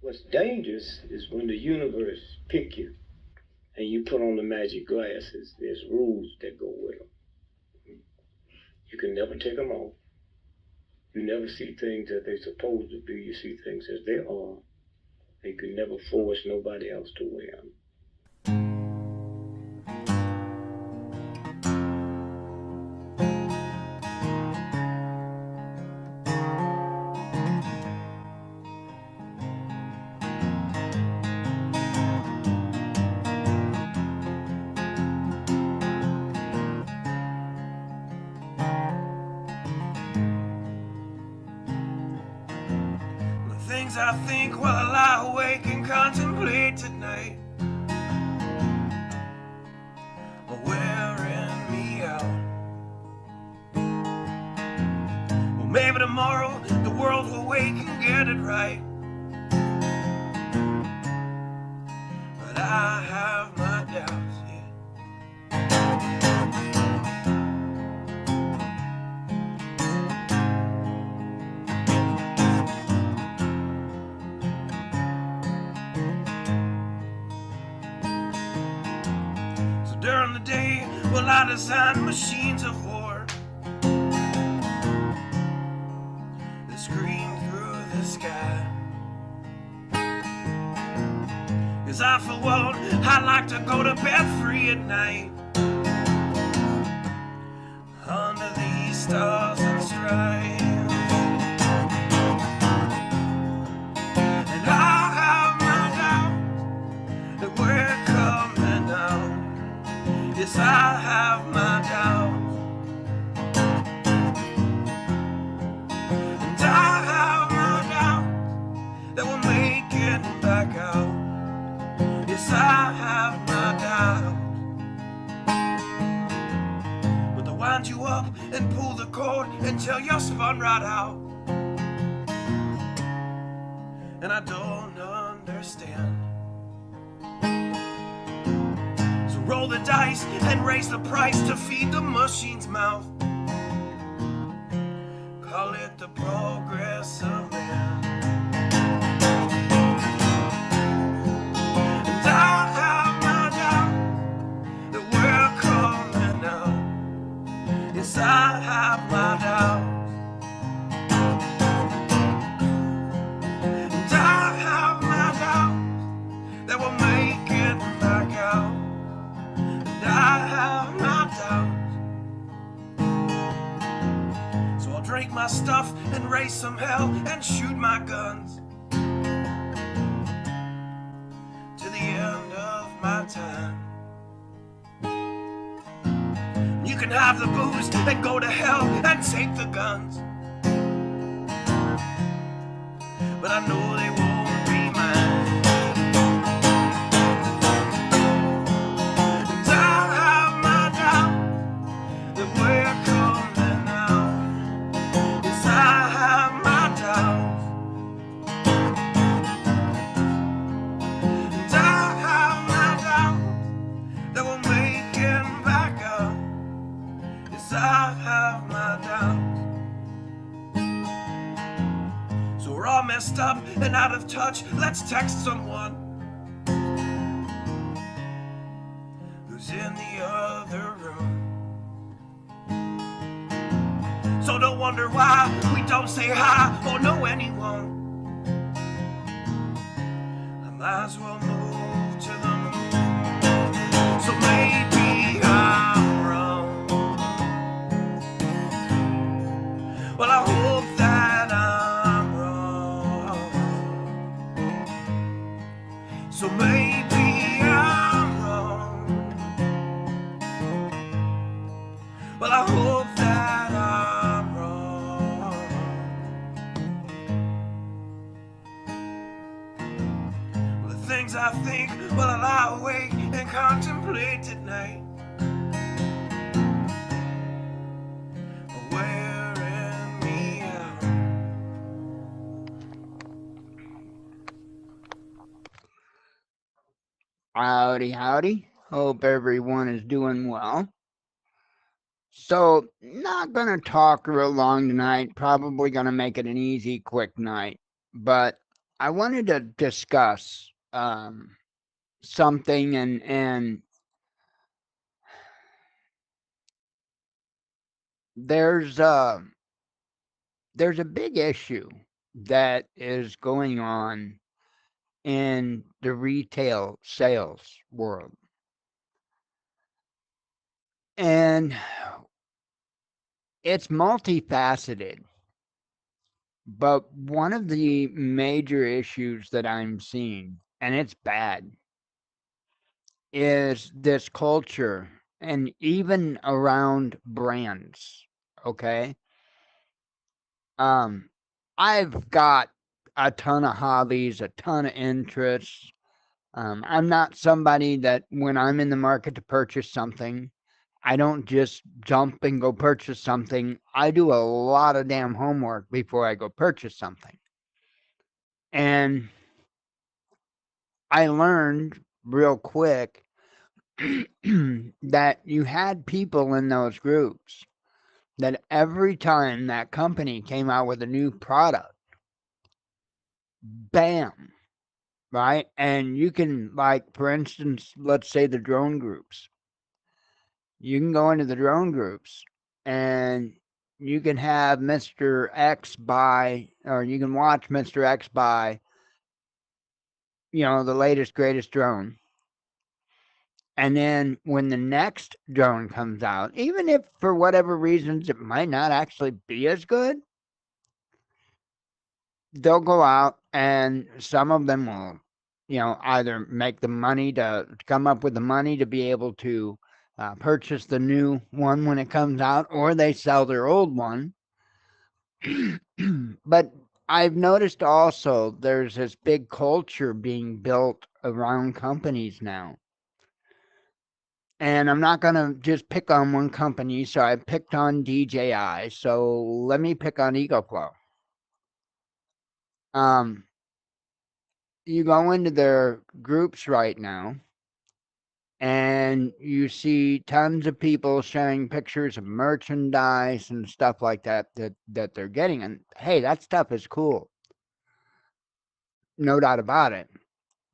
What's dangerous is when the universe pick you and you put on the magic glasses. There's rules that go with them. You can never take them off. You never see things as they're supposed to be. You see things as they are. You can never force nobody else to wear them. Things I think while I lie awake and contemplate tonight are wearing me out. Well, maybe tomorrow the world will wake and get it right, but I have my doubts, yeah. During the day, well, I design machines of war that scream through the sky. 'Cause I, for one, I like to go to bed free at night under these stars and stripes. And I have my doubts that we're coming out. Yes, I have my doubts, and I have my doubts that we'll make it back out. Yes, I have my doubts, but they'll wind you up and pull the cord until you're spun right out. And I don't understand. Roll the dice and raise the price to feed the machine's mouth. Call it the progress of man. And I have my doubt that we're coming out. Yes, I have my doubts. And I have my doubts that we'll make it back out. I have my doubts, so I'll drink my stuff and raise some hell and shoot my guns to the end of my time. You can have the booze and go to hell and take the guns, but I know they won't be mine. I have my doubts. So we're all messed up and out of touch. Let's text someone who's in the other room. So don't wonder why we don't say hi or know anyone. I might as well move to the moon. So maybe I'm wrong. Well, I hope that I'm wrong. So maybe I'm wrong. Well, I hope that I'm wrong. Well, the things I think while I lie awake and contemplate at night. Howdy, howdy. Hope everyone is doing well. So, not going to talk real long tonight. Probably going to make it an easy, quick night. But I wanted to discuss something, and there's a big issue that is going on in the retail sales world. And it's multifaceted. But one of the major issues that I'm seeing, and it's bad, is this culture, and even around brands. Okay. Um, I've got a ton of hobbies, a ton of interests. I'm not somebody that when I'm in the market to purchase something, I don't just jump and go purchase something. I do a lot of damn homework before I go purchase something. And I learned real quick that you had people in those groups that every time that company came out with a new product, bam, right? And you can, like, for instance, let's say the drone groups. You can go into the drone groups and you can have Mr. X buy, or you can watch Mr. X buy, the latest, greatest drone. And then when the next drone comes out, even if for whatever reasons it might not actually be as good, they'll go out and some of them will, either make the money to come up with the money to be able to purchase the new one when it comes out, or they sell their old one. But I've noticed also there's this big culture being built around companies now. And I'm not going to just pick on one company, so I picked on DJI. So let me pick on EcoFlow. Um, you go into their groups right now, and you see tons of people sharing pictures of merchandise and stuff like that they're getting. And hey, that stuff is cool, no doubt about it.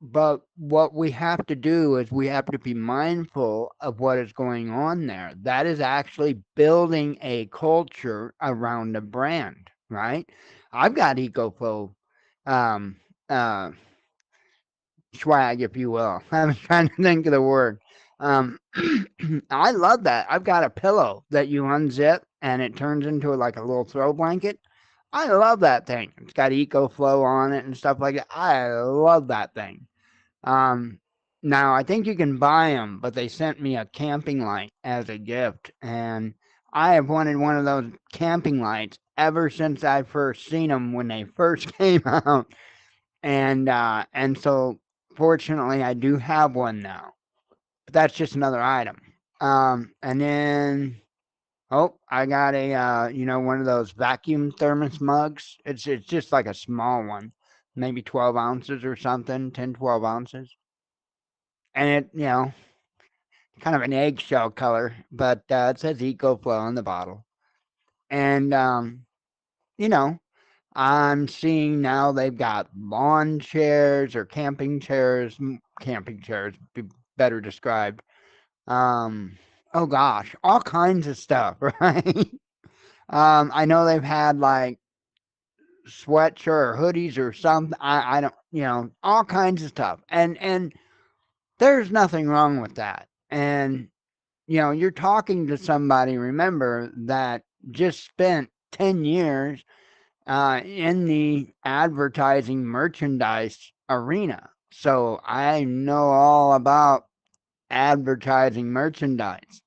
But what we have to do is we have to be mindful of what is going on there. That is actually building a culture around a brand, right? I've got EcoFlow um, uh, swag, if you will. I was trying to think of the word. Um, I love that. I've got a pillow that you unzip and it turns into like a little throw blanket. I love that thing. It's got EcoFlow on it and stuff like that. I love that thing. Um, Now I think you can buy them, but they sent me a camping light as a gift, and I have wanted one of those camping lights ever since I first seen them when they first came out, and so fortunately I do have one now. But that's just another item. And then I got a one of those vacuum thermos mugs. It's just like a small one, maybe 12 ounces or something, 10, 12 ounces. And it, kind of an eggshell color, but it says EcoFlow on the bottle. And, you know, I'm seeing now they've got lawn chairs or camping chairs, be better described. Oh gosh, all kinds of stuff, right? I know they've had like sweatshirt or hoodies or something. I don't, all kinds of stuff. And there's nothing wrong with that. And you're talking to somebody, remember, that just spent 10 years in the advertising merchandise arena. So I know all about advertising merchandise.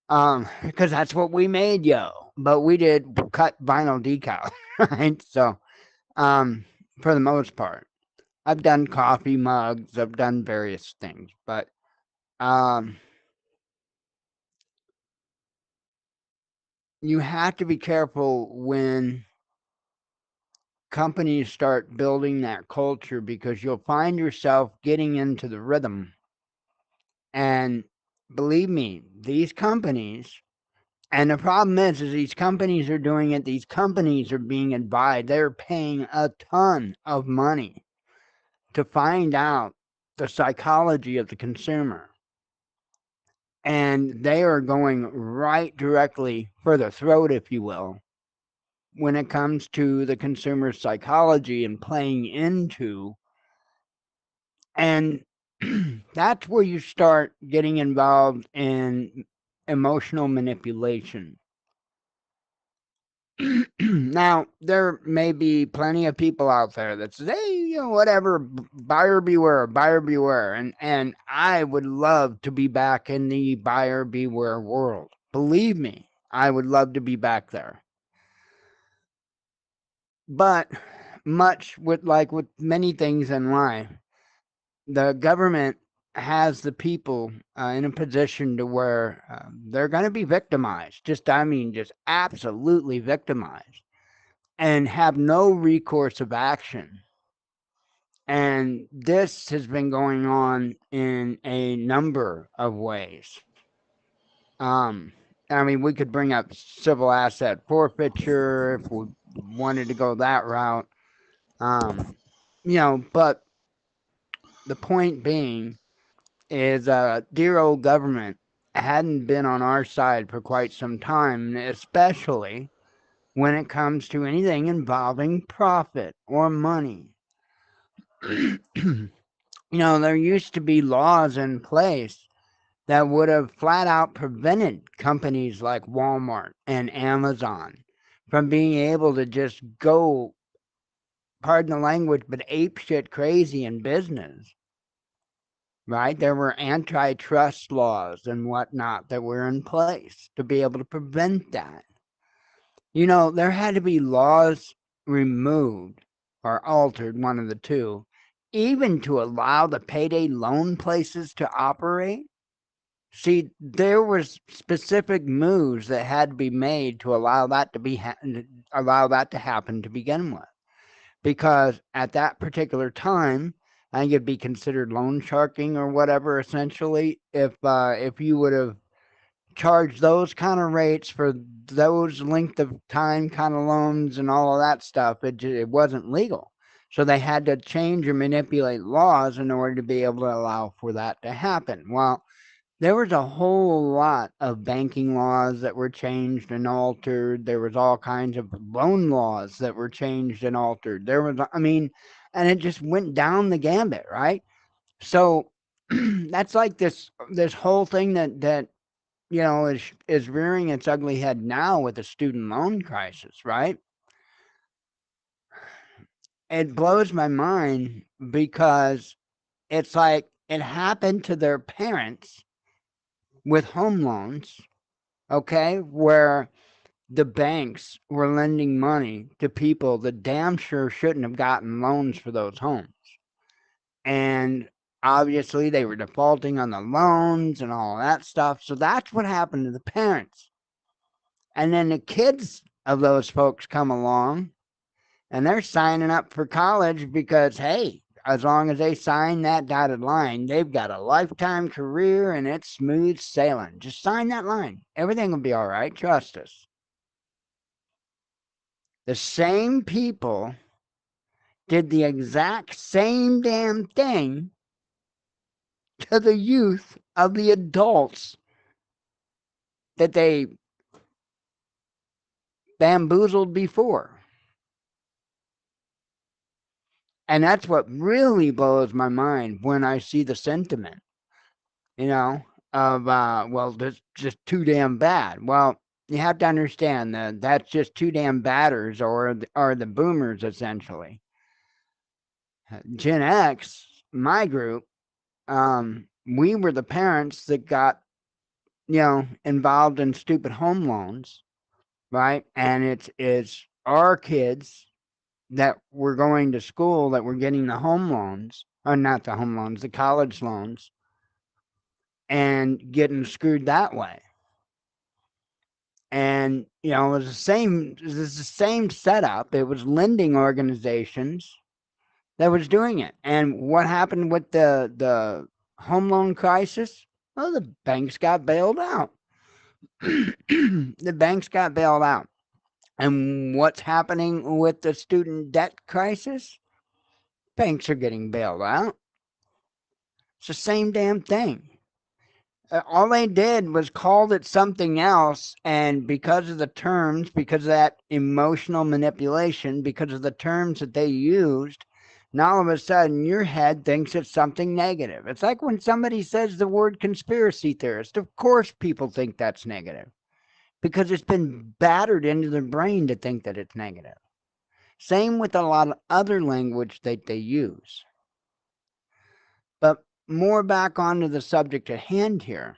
Because that's what we made, yo. But we did cut vinyl decal, right? So, for the most part, I've done coffee mugs, I've done various things, but um, you have to be careful when companies start building that culture because you'll find yourself getting into the rhythm. And believe me, these companies And the problem is these companies are doing it. These companies are being advised. They're paying a ton of money to find out the psychology of the consumer. And they are going right directly for the throat, if you will, when it comes to the consumer psychology and playing into. And that's where you start getting involved in emotional manipulation. Now, there may be plenty of people out there that say, hey, whatever, buyer beware, buyer beware. And I would love to be back in the buyer beware world. Believe me, I would love to be back there. But much with many things in life, the government has the people in a position to where they're going to be victimized. Just absolutely victimized and have no recourse of action. And this has been going on in a number of ways. Um, we could bring up civil asset forfeiture if we wanted to go that route. But the point being is dear old government hadn't been on our side for quite some time, especially when it comes to anything involving profit or money. There used to be laws in place that would have flat out prevented companies like Walmart and Amazon from being able to just go, pardon the language, but ape shit crazy in business. Right? There were antitrust laws and whatnot that were in place to be able to prevent that. There had to be laws removed or altered, one of the two, even to allow the payday loan places to operate. See, there was specific moves that had to be made to allow that to happen to begin with, because at that particular time, I think it'd be considered loan sharking or whatever. Essentially, if you would have charged those kind of rates for those length of time kind of loans and all of that stuff, it wasn't legal. So they had to change or manipulate laws in order to be able to allow for that to happen. Well, there was a whole lot of banking laws that were changed and altered. There was all kinds of loan laws that were changed and altered. And it just went down the gambit, right? So that's like this whole thing that is rearing its ugly head now with the student loan crisis, right? It blows my mind because it's like it happened to their parents with home loans, okay, where the banks were lending money to people that damn sure shouldn't have gotten loans for those homes. And obviously they were defaulting on the loans and all that stuff. So that's what happened to the parents. And then the kids of those folks come along and they're signing up for college because, hey, as long as they sign that dotted line, they've got a lifetime career and it's smooth sailing. Just sign that line. Everything will be all right. Trust us. The same people did the exact same damn thing to the youth of the adults that they bamboozled before. And that's what really blows my mind when I see the sentiment, of, well, that's just too damn bad. Well, you have to understand that that's just too damn badders or the boomers, essentially. Gen X, my group, we were the parents that got, involved in stupid home loans, right? And it's our kids that were going to school that were getting the home loans, or not the home loans, the college loans, and getting screwed that way. And it was the same setup. It was lending organizations that was doing it. And what happened with the home loan crisis? Well, the banks got bailed out. The banks got bailed out. And what's happening with the student debt crisis? Banks are getting bailed out. It's the same damn thing. All they did was called it something else, and because of the terms, because of that emotional manipulation, because of the terms that they used, now all of a sudden your head thinks it's something negative. It's like when somebody says the word conspiracy theorist. Of course people think that's negative because it's been battered into their brain to think that it's negative. Same with a lot of other language that they use. But more back onto the subject at hand here.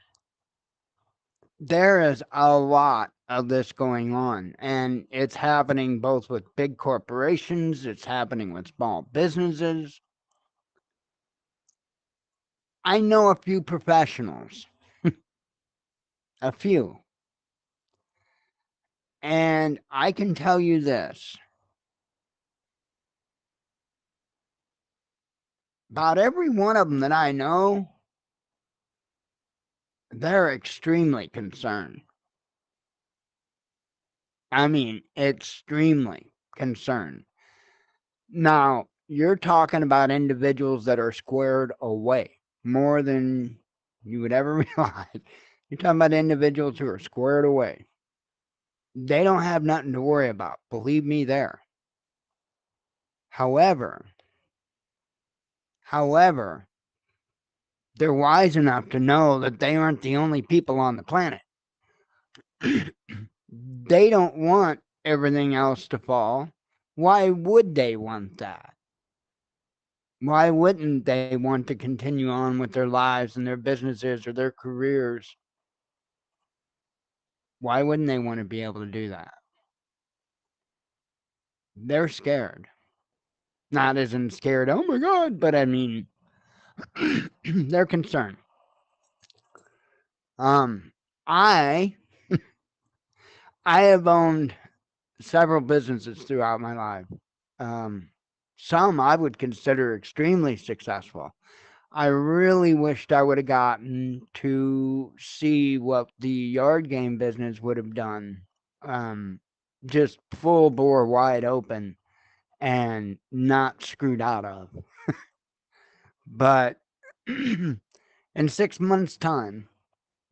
There is a lot of this going on, and it's happening both with big corporations, it's happening with small businesses. I know a few professionals, a few, and I can tell you this. About every one of them that I know, they're extremely concerned. I mean, extremely concerned. Now, you're talking about individuals that are squared away more than you would ever realize. You're talking about individuals who are squared away. They don't have nothing to worry about. Believe me there. However, they're wise enough to know that they aren't the only people on the planet. They don't want everything else to fall. Why would they want that? Why wouldn't they want to continue on with their lives and their businesses or their careers? Why wouldn't they want to be able to do that? They're scared. Not as in scared, oh my God, but I mean, they're concerned. I I have owned several businesses throughout my life. Um, some I would consider extremely successful. I really wished I would have gotten to see what the yard game business would have done. Um, just full bore wide open and not screwed out of. But in 6 months' time,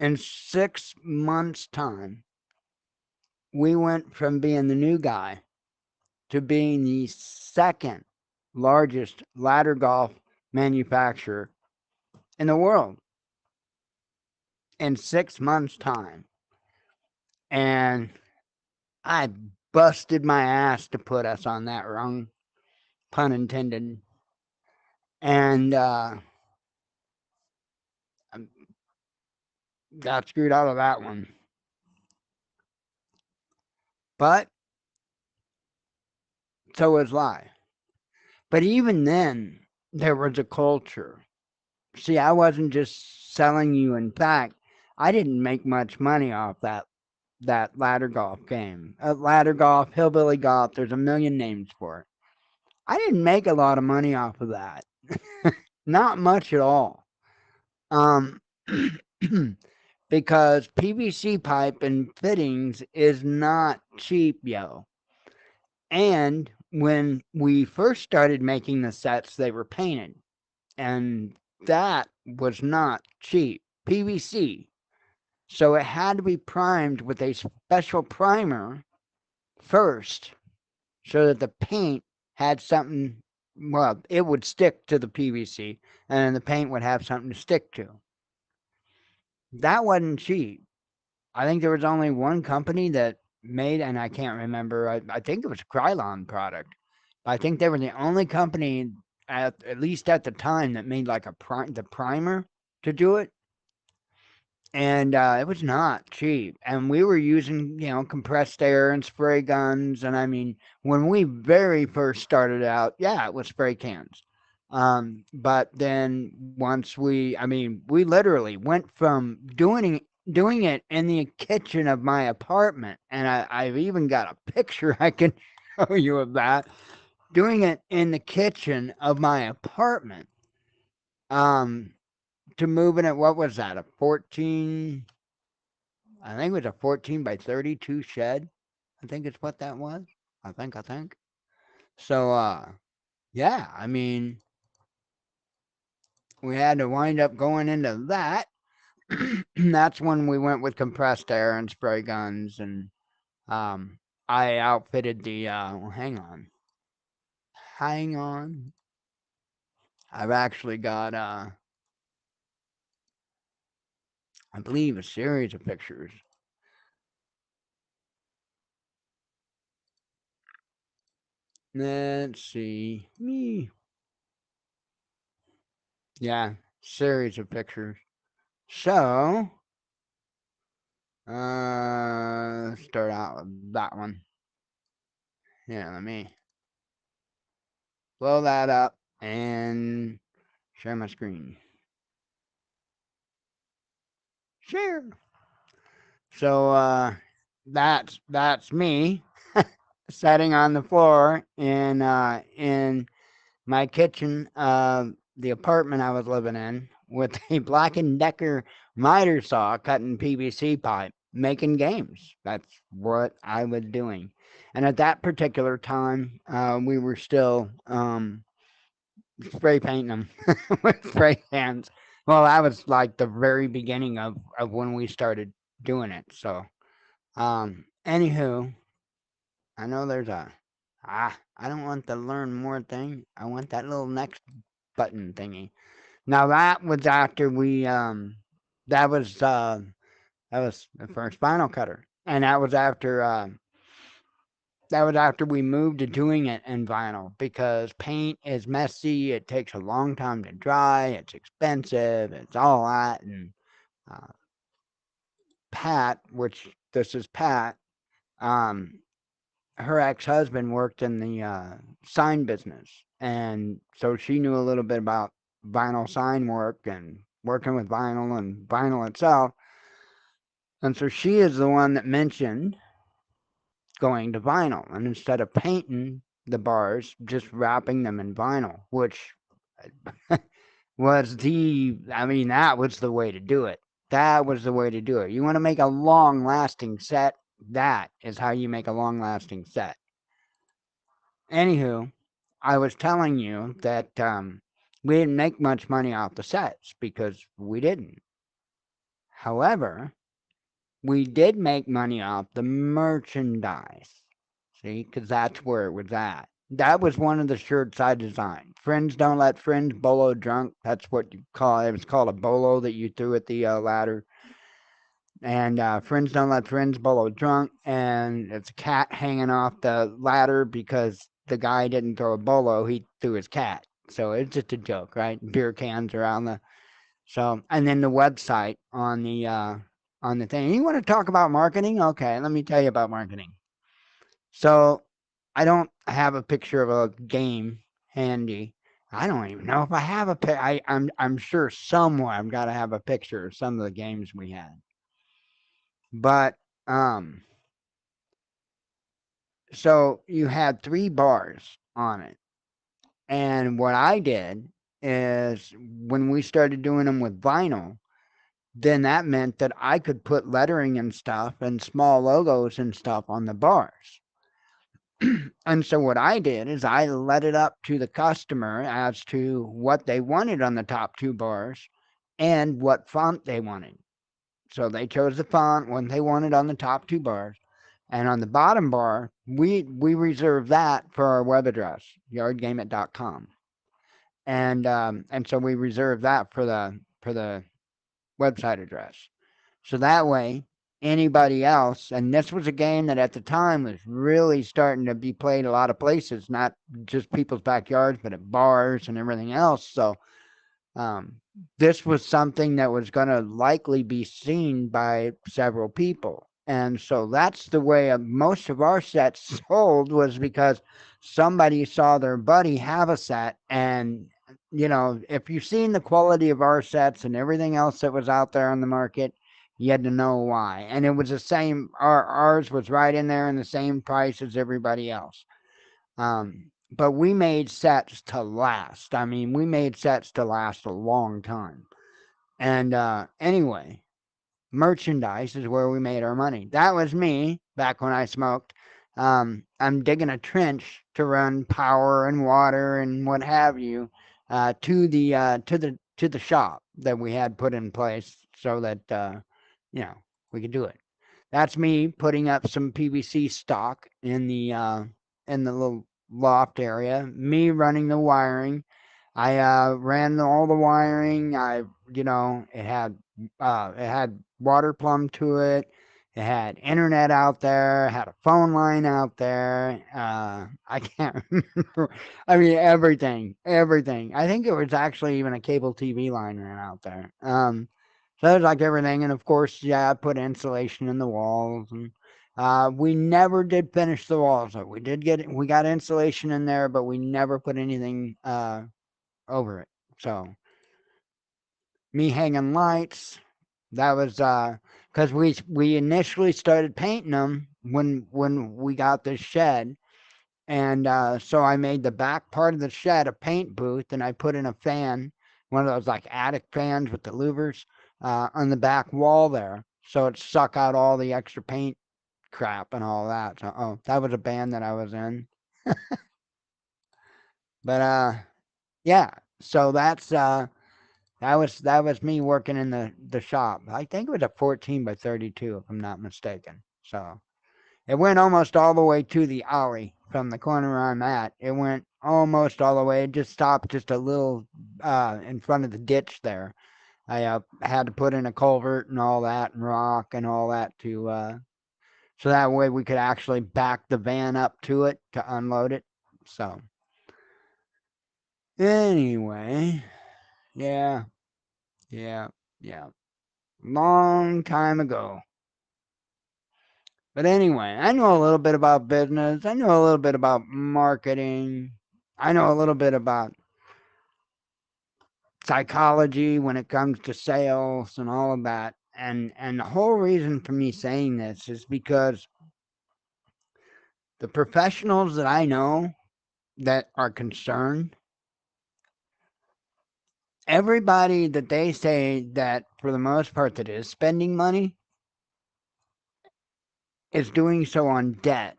in 6 months' time, we went from being the new guy to being the second largest ladder golf manufacturer in the world in 6 months' time. And I busted my ass to put us on that rung, pun intended. And got screwed out of that one. But so was I. But even then, there was a culture. See, I wasn't just selling you. In fact, I didn't make much money off that ladder golf game. Ladder golf, hillbilly golf, there's a million names for it. I didn't make a lot of money off of that. Not much at all. Because PVC pipe and fittings is not cheap, yo. And when we first started making the sets, they were painted. And that was not cheap. PVC. So it had to be primed with a special primer first so that the paint had something, well, it would stick to the PVC and then the paint would have something to stick to. That wasn't cheap. I think there was only one company that made, and I can't remember, I think it was a Krylon product. I think they were the only company, at least at the time, that made like the primer to do it. And it was not cheap. And we were using, compressed air and spray guns. And I mean, when we very first started out, yeah, it was spray cans. But then once we literally went from doing it in the kitchen of my apartment, and I've even got a picture I can show you of that, doing it in the kitchen of my apartment, to moving it, what was that, a 14, I think it was a 14 by 32 shed. I think it's what that was. I think. So, yeah, I mean, we had to wind up going into that. That's when we went with compressed air and spray guns, and um, I outfitted the. Hang on. I've actually got, I believe, a series of pictures. Let's see. Me. Yeah, series of pictures. So, start out with that one. Yeah, let me blow that up and share my screen. Share. So, that's me sitting on the floor in my kitchen of the apartment I was living in with a Black and Decker miter saw cutting PVC pipe, making games. That's what I was doing. And at that particular time, we were still spray painting them with spray cans. Well, that was like the very beginning of when we started doing it. So, anywho, I know there's a I don't want the learn more thing. I want that little next button thingy. Now that was after we that was uh that was the first Final Cutter. And that was after we moved to doing it in vinyl because paint is messy, it takes a long time to dry, it's expensive, it's all that and uh, Pat, which this is Pat, um her ex-husband worked in the sign business, and so she knew a little bit about vinyl sign work and working with vinyl and vinyl itself. And so she is the one that mentioned going to vinyl, and instead of painting the bars, just wrapping them in vinyl, which that was the way to do it. That was the way to do it. You want to make a long-lasting set, that is how you make a long-lasting set. Anywho, I was telling you that we didn't make much money off the sets because we didn't. However, we did make money off the merchandise. See, because that's where it was at. That was one of the shirts I designed. Friends don't let friends bolo drunk. That's what you call it. It was called a bolo that you threw at the ladder. And friends don't let friends bolo drunk. And it's a cat hanging off the ladder because the guy didn't throw a bolo, he threw his cat. So it's just a joke, right? Beer cans around the and then the website on the thing. You want to talk about marketing? Okay, let me tell you about marketing. So I don't have a picture of a game handy. I don't even know if I have a pic. I'm sure somewhere I've got to have a picture of some of the games we had. But so you had 3 bars on it. And what I did is when we started doing them with vinyl, then that meant that I could put lettering and stuff and small logos and stuff on the bars. And so what I did is I let it up to the customer as to what they wanted on the top 2 bars and what font they wanted. So they chose the font when they wanted on the top 2 bars. And on the bottom bar, we reserve that for our web address, yardgameit.com. And so we reserve that for the website address. So that way, anybody else, and this was a game that at the time was really starting to be played a lot of places, not just people's backyards, but at bars and everything else. So um, this was something that was going to likely be seen by several people. And so that's the way most of our sets sold, was because somebody saw their buddy have a set. And, if you've seen the quality of our sets and everything else that was out there on the market, you had to know why. And it was the same, ours was right in there in the same price as everybody else. But we made sets to last. I mean, we made sets to last a long time. And anyway, merchandise is where we made our money. That was me back when I smoked. I'm digging a trench to run power and water and what have you to the shop that we had put in place so that you know we could do it. That's me putting up some PVC stock in the little loft area. Me running the wiring. I ran all the wiring. It had water plumbed to it. It had internet out there. It had a phone line out there. I can't remember. I mean, everything, everything. I think it was actually even a cable TV line ran out there. So it was like everything, and of course, yeah, I put insulation in the walls, and we never did finish the walls. We got insulation in there, but we never put anything over it. So me hanging lights. That was because we initially started painting them when we got this shed, and so I made the back part of the shed a paint booth, and I put in a fan, one of those like attic fans with the louvers on the back wall there, so it suck out all the extra paint crap and all that. So that was a band that I was in, but yeah. So that was me working in the shop. I think it was a 14 by 32, if I'm not mistaken. So it went almost all the way to the alley from the corner I'm at. It went almost all the way. It just stopped just a little in front of the ditch there. I had to put in a culvert and all that and rock and all that to so that way we could actually back the van up to it to unload it. So anyway, yeah, yeah, yeah. Long time ago. But anyway, I know a little bit about business. I know a little bit about marketing. I know a little bit about psychology when it comes to sales and all of that. And the whole reason for me saying this is because the professionals that I know that are concerned, everybody that they say that for the most part that is spending money is doing so on debt.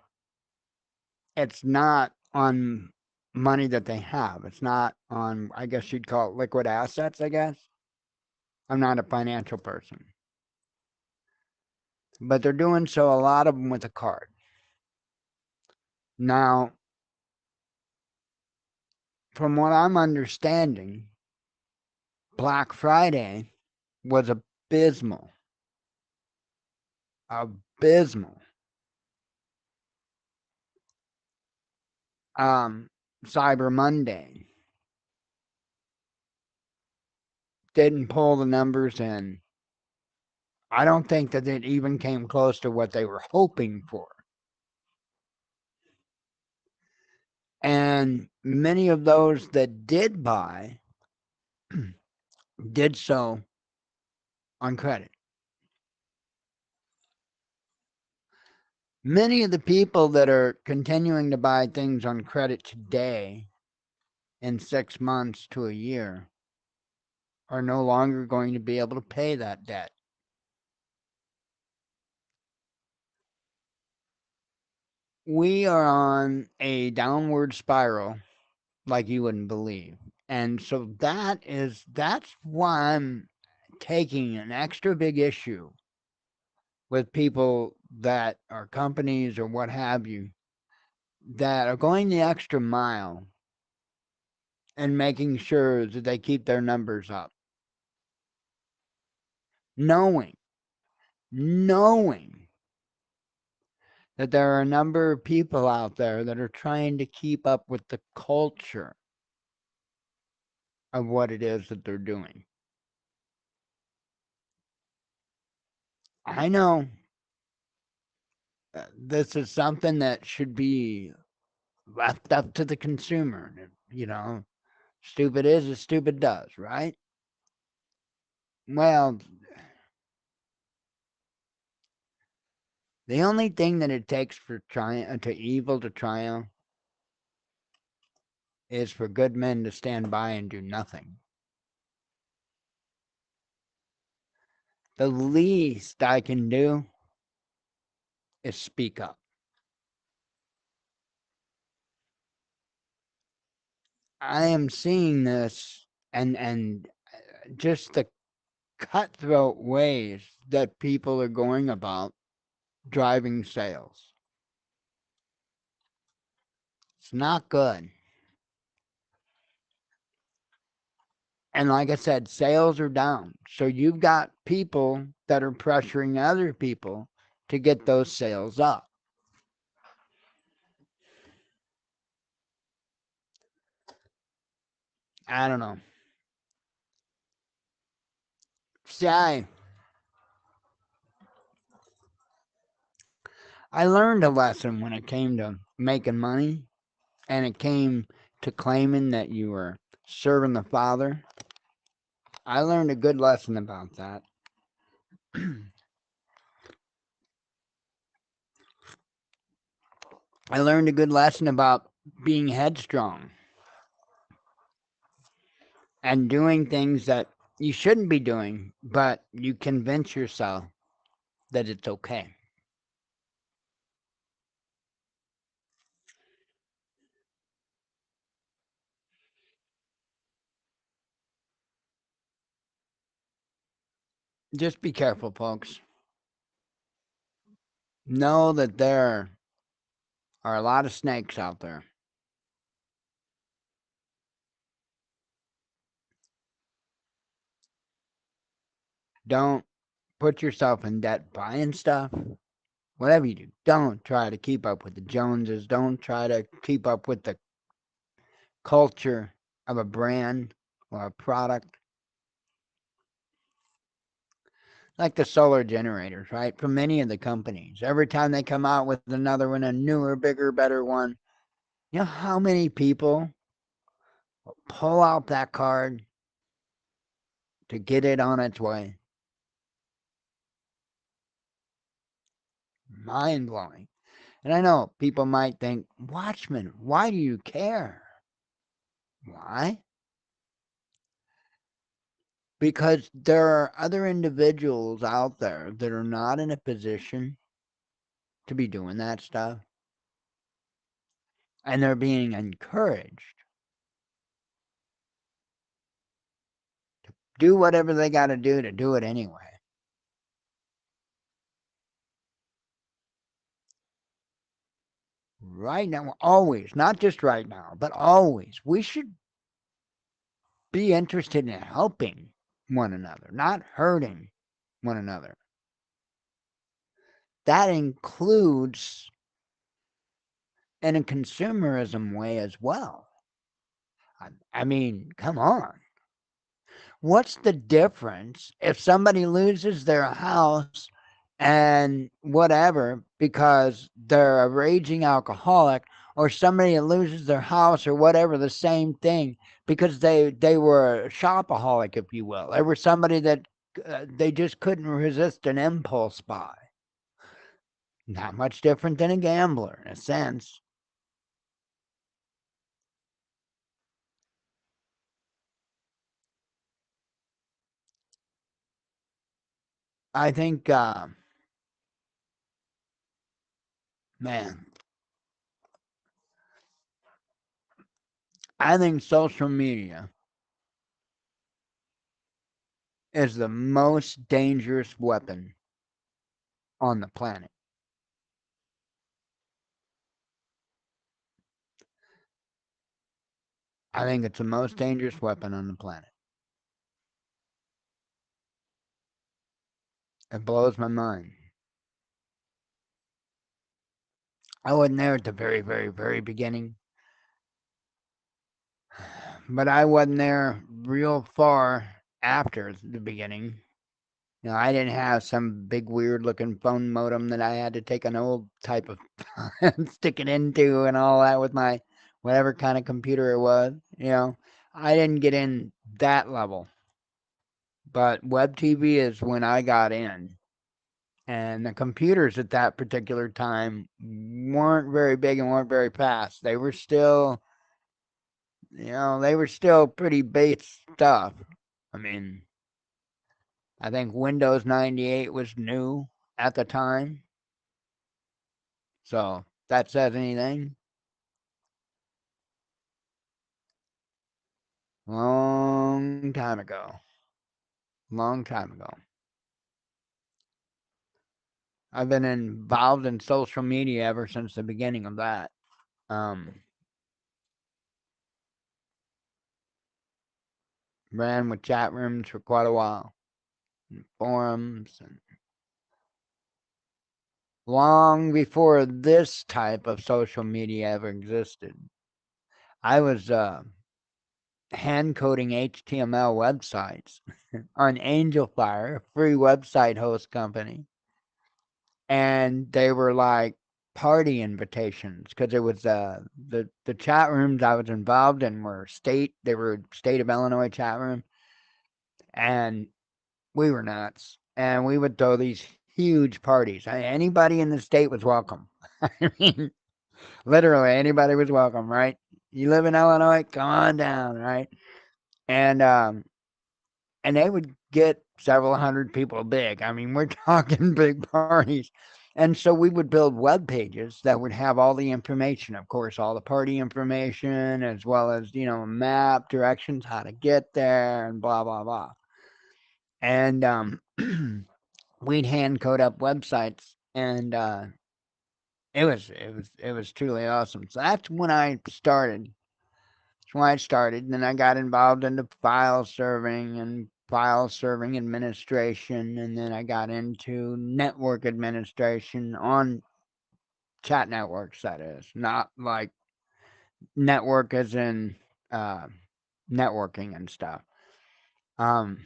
It's not on money that they have. It's not on, I guess you'd call it liquid assets, I guess. I'm not a financial person. But they're doing so, a lot of them with a card. Now, from what I'm understanding, Black Friday was abysmal. Abysmal. Um, Cyber Monday didn't pull the numbers in. I don't think that it even came close to what they were hoping for. And many of those that did buy did so on credit. Many of the people that are continuing to buy things on credit today in 6 months to a year are no longer going to be able to pay that debt. We are on a downward spiral like you wouldn't believe. And so that's why I'm taking an extra big issue with people that are companies or what have you that are going the extra mile and making sure that they keep their numbers up, knowing knowing that there are a number of people out there that are trying to keep up with the culture of what it is that they're doing. I know this is something that should be left up to the consumer. Stupid is as stupid does, right? Well, the only thing that it takes for to evil to triumph is for good men to stand by and do nothing. The least I can do is speak up. I am seeing this and just the cutthroat ways that people are going about driving sales. It's not good. And like I said, sales are down. So you've got people that are pressuring other people to get those sales up. I don't know. See, I learned a lesson when it came to making money and it came to claiming that you were serving the Father. I learned a good lesson about that. I learned a good lesson about being headstrong and doing things that you shouldn't be doing, but you convince yourself that it's okay. Just be careful, folks. Know that there are a lot of snakes out there. Don't put yourself in debt buying stuff. Whatever you do, don't try to keep up with the Joneses. Don't try to keep up with the culture of a brand or a product. Like the solar generators, right? From many of the companies. Every time they come out with another one, a newer, bigger, better one, you know how many people pull out that card to get it on its way? Mind blowing. And I know people might think, Watchman, why do you care? Why? Because there are other individuals out there that are not in a position to be doing that stuff. And they're being encouraged to do whatever they got to do it anyway. Right now, always, not just right now, but always, we should be interested in helping one another, not hurting one another. That includes in a consumerism way as well. I mean, come on. What's the difference if somebody loses their house and whatever because they're a raging alcoholic, or somebody loses their house or whatever, the same thing, because they were a shopaholic, if you will. They were somebody that they just couldn't resist an impulse buy. Not much different than a gambler in a sense. I think, man, I think social media is the most dangerous weapon on the planet. I think it's the most dangerous weapon on the planet. It blows my mind. I wasn't there at the very, very, very beginning, but I wasn't there real far after the beginning. You know, I didn't have some big weird looking phone modem that I had to take an old type of and stick it into and all that with my whatever kind of computer it was. You know, I didn't get in that level. But web TV is when I got in. And the computers at that particular time weren't very big and weren't very fast. They were still, they were still pretty base stuff. I mean, I think Windows 98 was new at the time. So that says anything. Long time ago. Long time ago. I've been involved in social media ever since the beginning of that. Um, ran with chat rooms for quite a while, and forums, and long before this type of social media ever existed. I was hand coding HTML websites on AngelFire, a free website host company, and they were like party invitations because it was the chat rooms I was involved in were they were state of Illinois chat room, and we were nuts, and we would throw these huge parties. Anybody in the state was welcome. I mean, literally anybody was welcome, right? You live in Illinois, come on down, right? And and they would get several hundred people big. I mean, we're talking big parties. And so we would build web pages that would have all the information, of course, all the party information, as well as, map, directions, how to get there, and blah, blah, blah. And we'd hand code up websites, and it was truly awesome. So that's when I started. That's when I started. And then I got involved into file serving administration, and then I got into network administration on chat networks. That is not like network as in uh, networking and stuff. Um,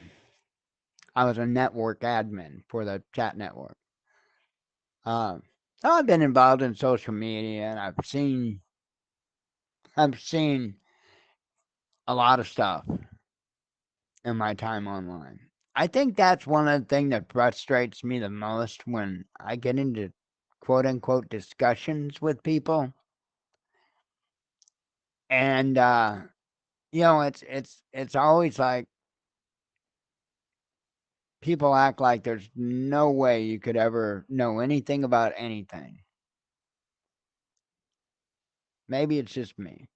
I was a network admin for the chat network. Um, so I've been involved in social media, and I've seen a lot of stuff in my time online. I think that's one of the things that frustrates me the most when I get into quote unquote discussions with people, and it's always like people act like there's no way you could ever know anything about anything. Maybe it's just me,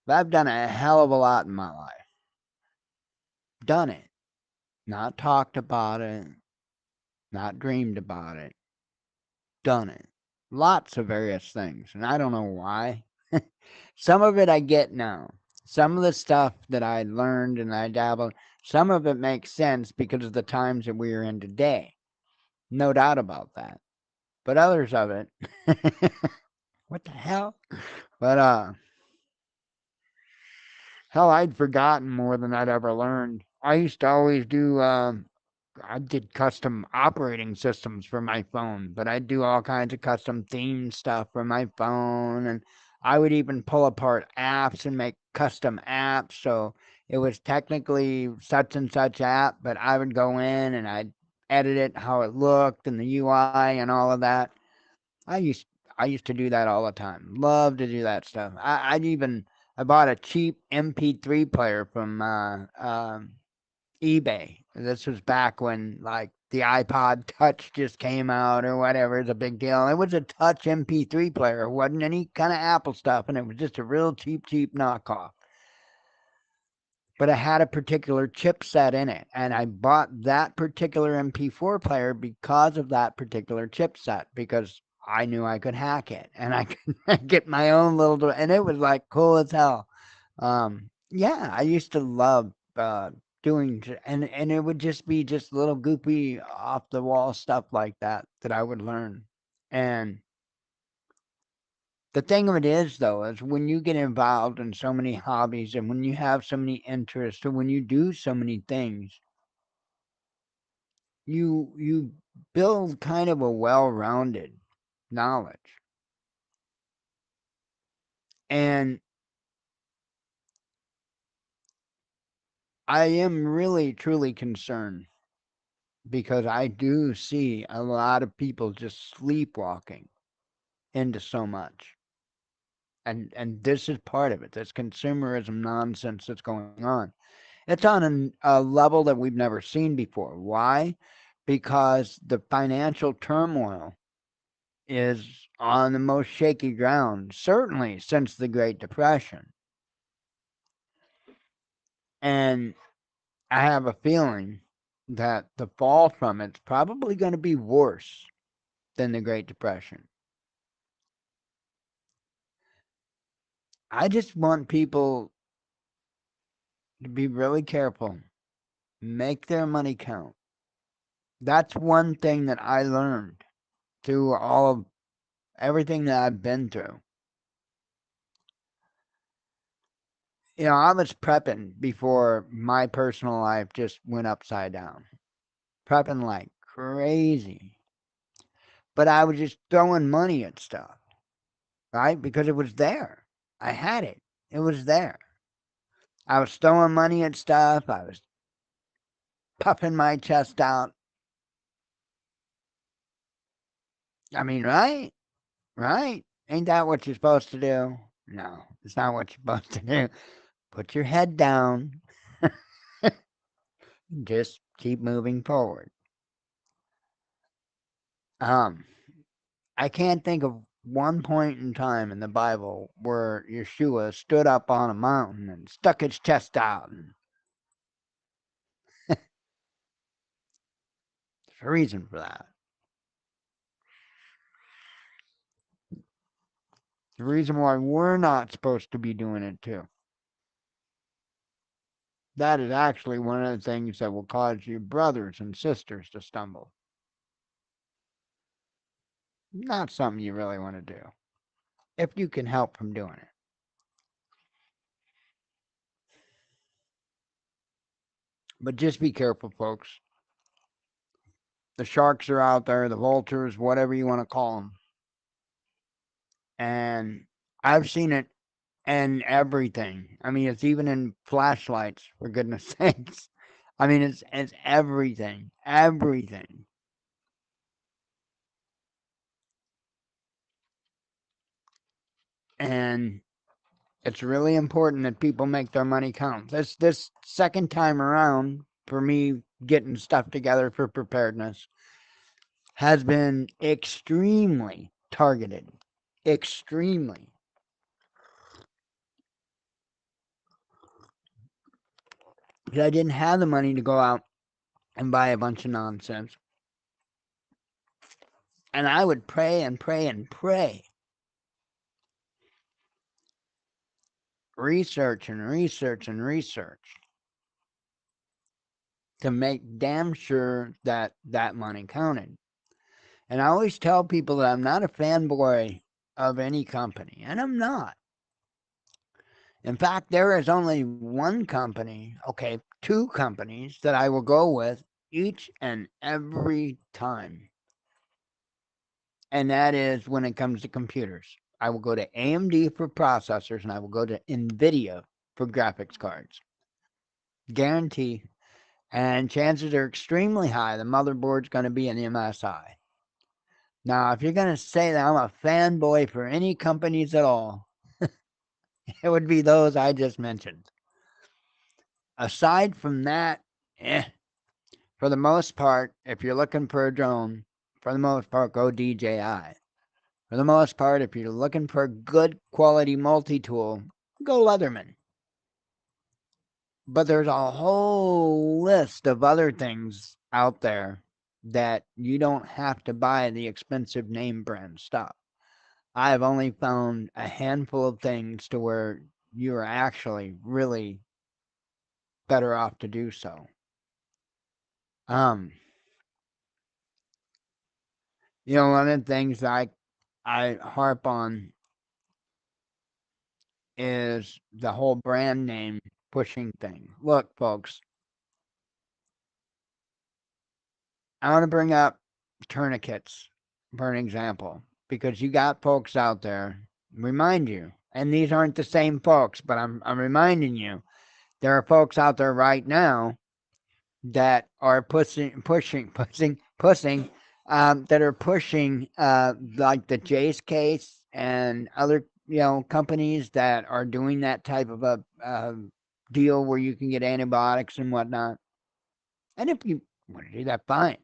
but I've done a hell of a lot in my life. Done it, not talked about it, not dreamed about it, done it. Lots of various things, and I don't know why. Some of it I get now. Some of the stuff that I learned and I dabbled, some of it makes sense because of the times that we are in today. No doubt about that. But others of it, what the hell? But hell, I'd forgotten more than I'd ever learned. I used to always do I did custom operating systems for my phone, but I do all kinds of custom theme stuff for my phone, and I would even pull apart apps and make custom apps. So it was technically such and such app, but I would go in and I'd edit it how it looked and the UI and all of that. I used I used to do that all the time. Love to do that stuff. I bought a cheap MP3 player from eBay. This was back when like the iPod Touch just came out or whatever. It's a big deal. It was a Touch MP3 player. It wasn't any kind of Apple stuff, and it was just a real cheap knockoff. But it had a particular chipset in it, and I bought that particular MP4 player because of that particular chipset because I knew I could hack it and I could get my own little, and it was like cool as hell. Yeah, I used to love doing, and it would just be just little goopy off the wall stuff like that I would learn. And the thing of it is, though, is when you get involved in so many hobbies and when you have so many interests and when you do so many things, you build kind of a well-rounded knowledge. And I am really truly concerned because I do see a lot of people just sleepwalking into so much. And this is part of it. This consumerism nonsense that's going on. It's on a level that we've never seen before. Why? Because the financial turmoil is on the most shaky ground, certainly since the Great Depression. And I have a feeling that the fall from it's probably going to be worse than the Great Depression. I just want people to be really careful, make their money count. That's one thing that I learned through all of everything that I've been through. I was prepping before my personal life just went upside down. Prepping like crazy. But I was just throwing money at stuff, right? Because it was there. I had it. It was there. I was throwing money at stuff. I was puffing my chest out. I mean, right? Right? Ain't that what you're supposed to do? No, it's not what you're supposed to do. Put your head down. Just keep moving forward. I can't think of one point in time in the Bible where Yeshua stood up on a mountain and stuck his chest out. And there's a reason for that. The reason why we're not supposed to be doing it too. That is actually one of the things that will cause your brothers and sisters to stumble. Not something you really want to do, if you can help from doing it. But just be careful, folks. The sharks are out there, the vultures, whatever you want to call them. And I've seen it in everything. I mean, it's even in flashlights, for goodness sakes. I mean, it's everything. Everything. And it's really important that people make their money count. This second time around for me getting stuff together for preparedness has been extremely targeted. Extremely. Because I didn't have the money to go out and buy a bunch of nonsense. And I would pray and pray and pray. Research and research and research to make damn sure that that money counted. And I always tell people that I'm not a fanboy of any company, and I'm not. In fact, there is only one company, okay, two companies that I will go with each and every time. And that is when it comes to computers. I will go to AMD for processors, and I will go to NVIDIA for graphics cards. Guarantee. And chances are extremely high the motherboard's going to be an MSI. Now, if you're going to say that I'm a fanboy for any companies at all, it would be those I just mentioned. Aside from that, for the most part, if you're looking for a drone, for the most part, go DJI. For the most part, if you're looking for a good quality multi-tool, go Leatherman. But there's a whole list of other things out there that you don't have to buy the expensive name brand stuff. I've only found a handful of things to where you are actually really better off to do so. Um, one of the things I harp on is the whole brand name pushing thing. Look, folks, I want to bring up tourniquets for an example because you got folks out there. Remind you, and these aren't the same folks, but I'm reminding you, there are folks out there right now that are pushing that are pushing like the Jace case and other companies that are doing that type of a deal where you can get antibiotics and whatnot. And if you want to do that, fine.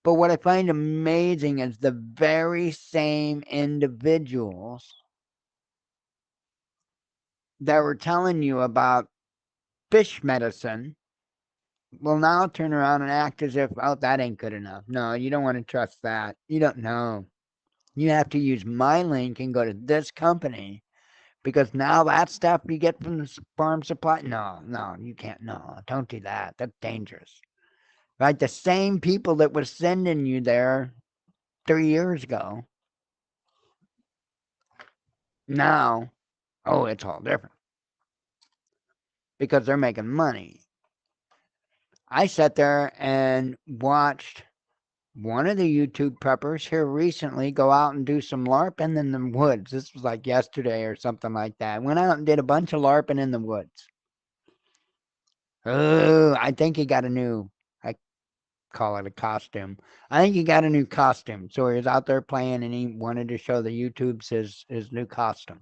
But what I find amazing is the very same individuals that were telling you about fish medicine will now turn around and act as if, oh, that ain't good enough. No, you don't want to trust that. You don't know. You have to use my link and go to this company because now that stuff you get from the farm supply, no, you can't. No, don't do that. That's dangerous. Right? The same people that was sending you there 3 years ago, now, oh, it's all different because they're making money. I sat there and watched one of the YouTube preppers here recently go out and do some LARPing in the woods. This was like yesterday or something like that. Went out and did a bunch of LARPing in the woods. Oh, I think he got a new, I call it a costume. I think he got a new costume. So he was out there playing and he wanted to show the YouTubes his new costume.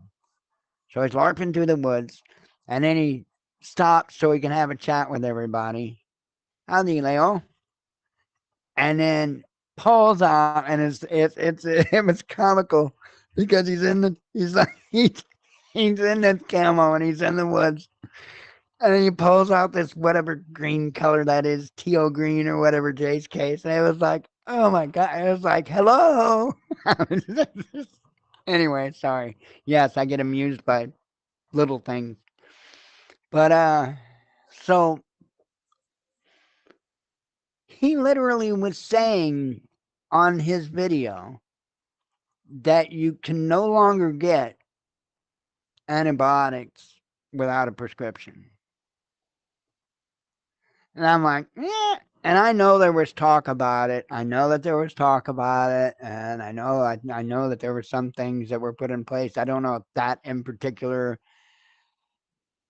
So he's LARPing through the woods and then he stops so he can have a chat with everybody. Howdy, Leo. And then pulls out, and it was comical because he's in this camo and he's in the woods, and then he pulls out this whatever green color that is, teal green or whatever Jay's case, and it was like, oh my god, it was like, hello. Anyway, sorry. Yes, I get amused by little things, but so he literally was saying on his video that you can no longer get antibiotics without a prescription. And I'm like, yeah. And I know there was talk about it. I know that there was talk about it. And I know that there were some things that were put in place. I don't know if that in particular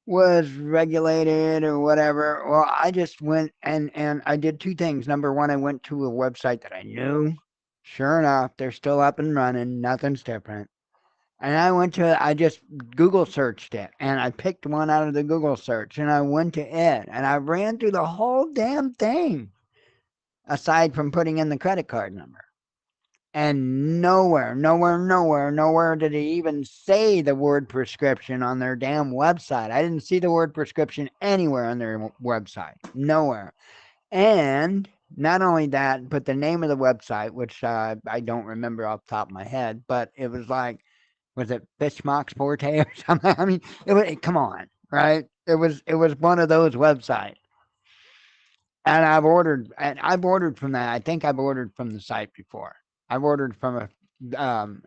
was regulated or whatever. Well, I just went and I did two things. Number one, I went to a website that I knew. Sure enough, they're still up and running. Nothing's different. And I just Google searched it and I picked one out of the Google search and I went to it and I ran through the whole damn thing aside from putting in the credit card number. And nowhere did it even say the word prescription on their damn website. I didn't see the word prescription anywhere on their website. Nowhere. And not only that, but the name of the website, which I don't remember off the top of my head, but it was like, was it Fishmox Forte or something? I mean, come on, right? It was one of those websites, and I've ordered from that. I think I've ordered from the site before. I've ordered from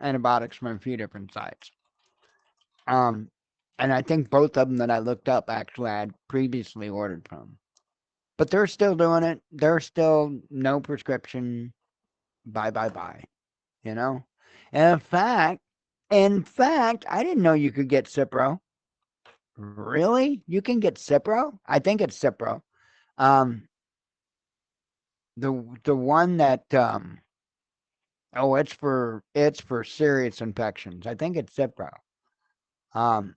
antibiotics from a few different sites, and I think both of them that I looked up actually I had previously ordered from, but they're still doing it. They're still no prescription. Bye. You know, and in fact, I didn't know you could get Cipro. Really? You can get Cipro? I think it's Cipro. Um, the one that oh, it's for serious infections. I think it's Cipro. Um,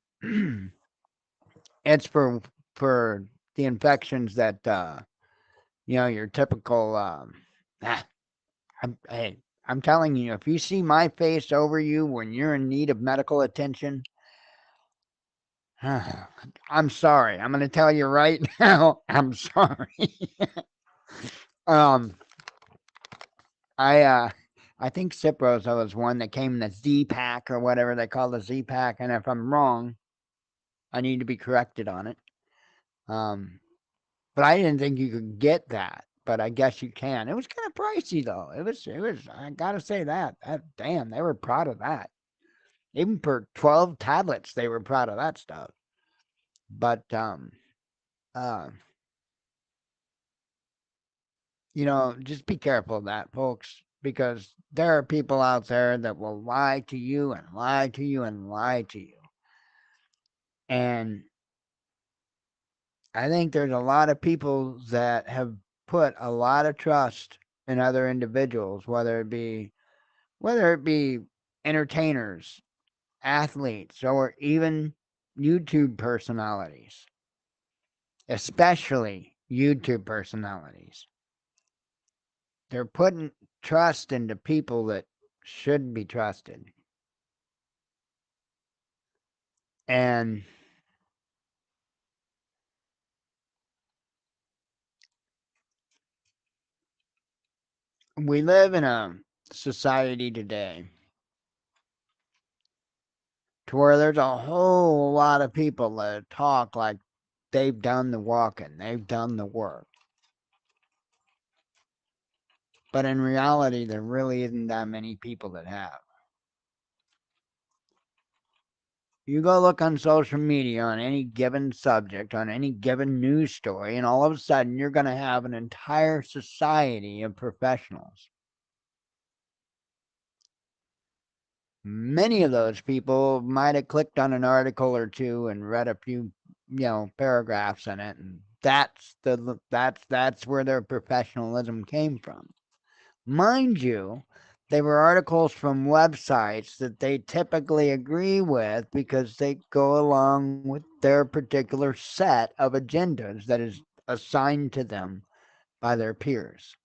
it's for the infections that your typical ah, hey, I'm telling you, if you see my face over you when you're in need of medical attention, I'm sorry. I'm going to tell you right now. I'm sorry. um, I think Cipro's was one that came in the Z pack or whatever they call the Z pack, and if I'm wrong, I need to be corrected on it. But I didn't think you could get that, but I guess you can. It was kind of pricey though. It was. I gotta say that. Damn, they were proud of that. Even for 12 tablets, they were proud of that stuff. But uh, just be careful of that, folks, because there are people out there that will lie to you and lie to you and lie to you. And I think there's a lot of people that have put a lot of trust in other individuals, whether it be entertainers, athletes, or even YouTube personalities, especially YouTube personalities. They're putting trust into people that should be trusted. And we live in a society today to where there's a whole lot of people that talk like they've done the walking, they've done the work. But in reality, there really isn't that many people that have. You go look on social media on any given subject, on any given news story, and all of a sudden you're going to have an entire society of professionals. Many of those people might have clicked on an article or two and read a few, paragraphs in it, and that's where their professionalism came from. Mind you, they were articles from websites that they typically agree with because they go along with their particular set of agendas that is assigned to them by their peers.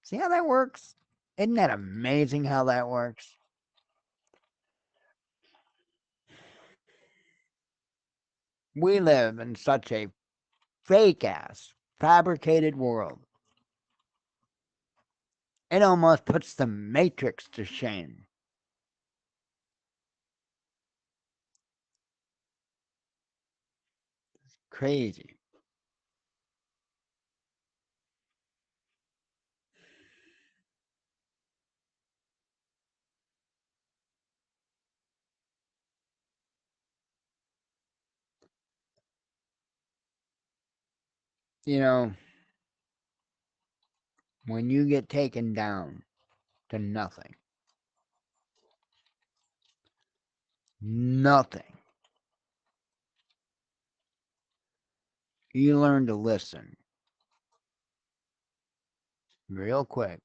See how that works? Isn't that amazing how that works? We live in such a fake ass, fabricated world. It almost puts the Matrix to shame. Crazy. You know, when you get taken down to nothing, you learn to listen real quick,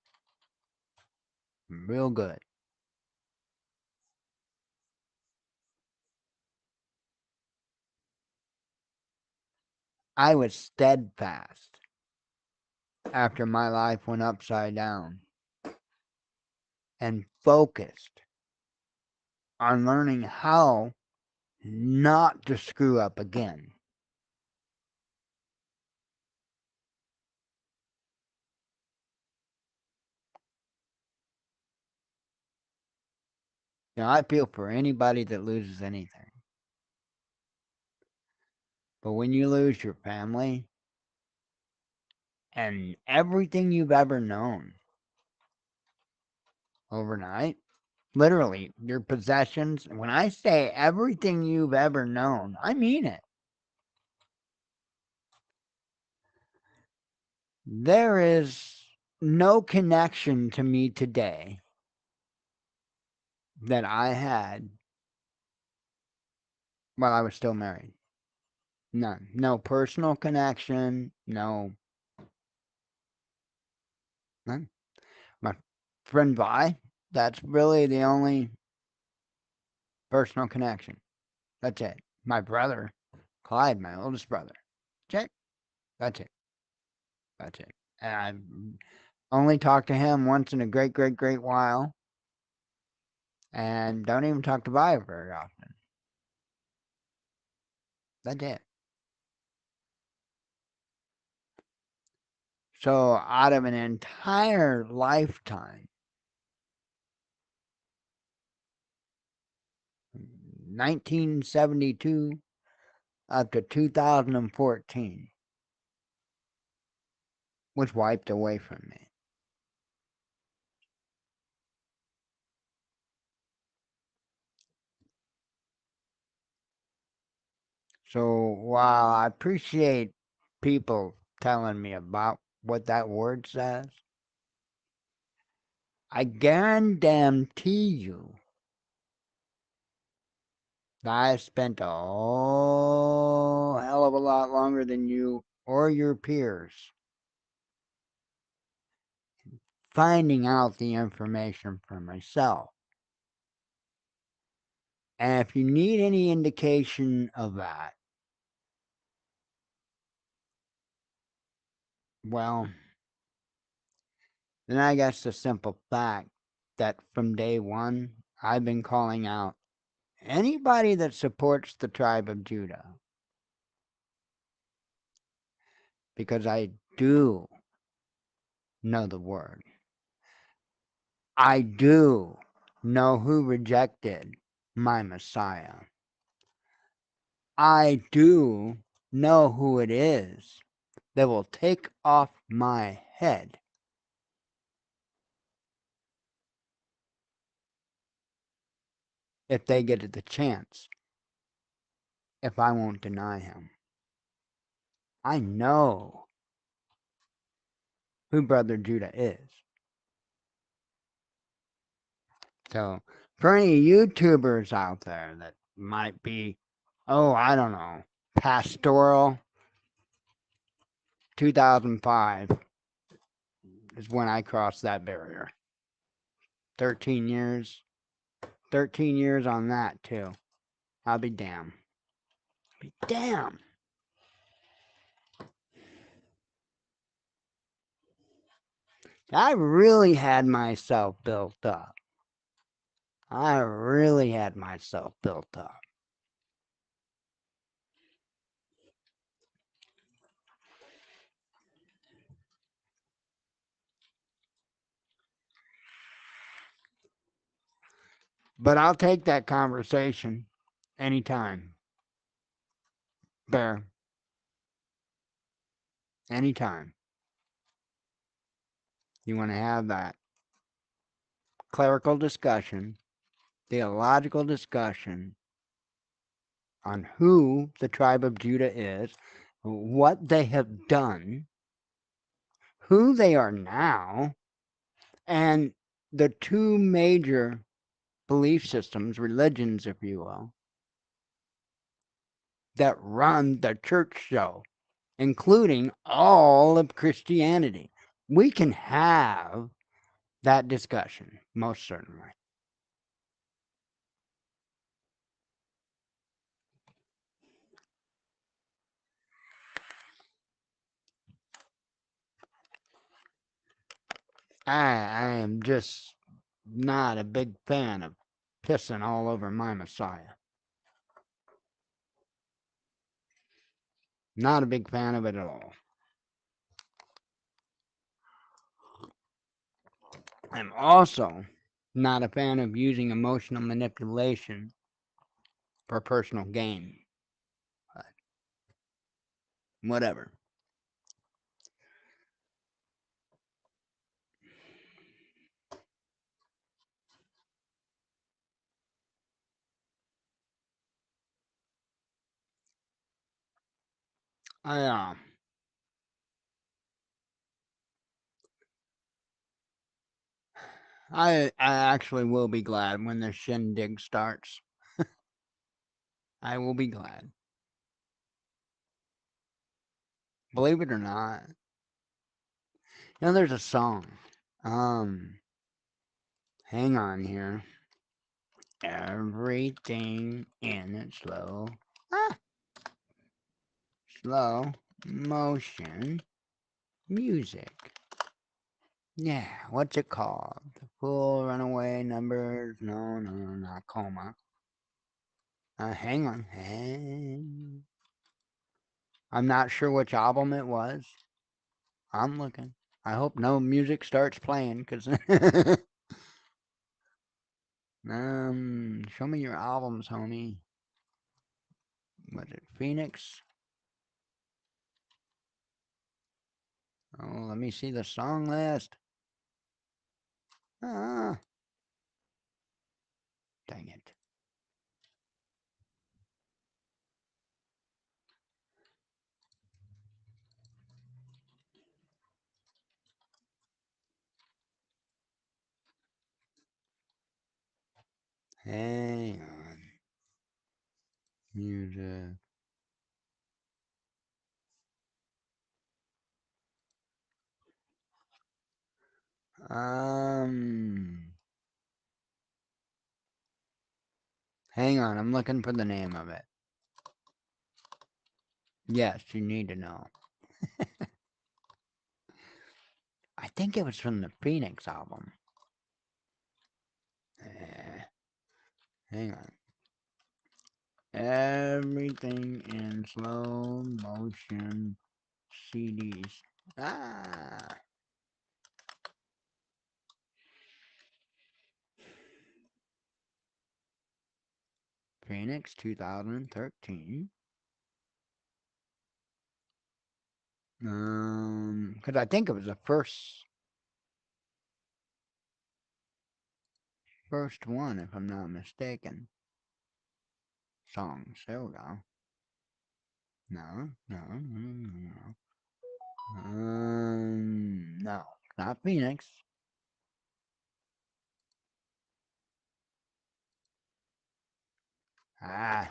real good. I was steadfast after my life went upside down and focused on learning how not to screw up again. I feel for anybody that loses anything. But when you lose your family and everything you've ever known overnight, literally your possessions, when I say everything you've ever known, I mean it. There is no connection to me today that I had while I was still married. None. No personal connection. No. None. My friend Vi, that's really the only personal connection. That's it. My brother, Clyde, my oldest brother. That's it. That's it. That's it. And I only talk to him once in a great, great, great while. And don't even talk to Vi very often. That's it. So out of an entire lifetime, 1972 up to 2014 was wiped away from me. So while I appreciate people telling me about what that word says, I guarantee you that I spent a whole hell of a lot longer than you or your peers finding out the information for myself. And if you need any indication of that, well, then I guess the simple fact that from day one, I've been calling out anybody that supports the tribe of Judah, because I do know the word. I do know who rejected my Messiah. I do know who it is that will take off my head if they get the chance, if I won't deny him. I know who Brother Judah is. So, for any YouTubers out there that might be, oh, I don't know, pastoral, 2005 is when I crossed that barrier. 13 years. 13 years on that, too. I'll be damned. Be damned. I really had myself built up. I really had myself built up. But I'll take that conversation anytime. Bear. Anytime. You want to have that clerical discussion, theological discussion on who the tribe of Judah is, what they have done, who they are now, and the two major belief systems, religions, if you will, that run the church show, including all of Christianity. We can have that discussion, most certainly. I am just not a big fan of pissing all over my Messiah. Not a big fan of it at all. I'm also not a fan of using emotional manipulation for personal gain. But whatever. I uh, I actually will be glad when the shindig starts. I will be glad. Believe it or not. You know, there's a song. Um, Hang on here. Everything in it slow. Ah, slow motion music. Yeah, what's it called? The full runaway numbers? No, not coma. Hang on. I'm not sure which album it was. I'm looking. I hope no music starts playing, cause show me your albums, homie. Was it Phoenix? Oh, let me see the song list. Ah, dang it. Hang on. Music. Um, Hang on, I'm looking for the name of it. Yes, you need to know. I think it was from the Phoenix album. Hang on. Everything in slow motion CDs. Ah. Phoenix 2013. Because I think it was the first one, if I'm not mistaken. Songs. There we go. No. No, not Phoenix. Ah,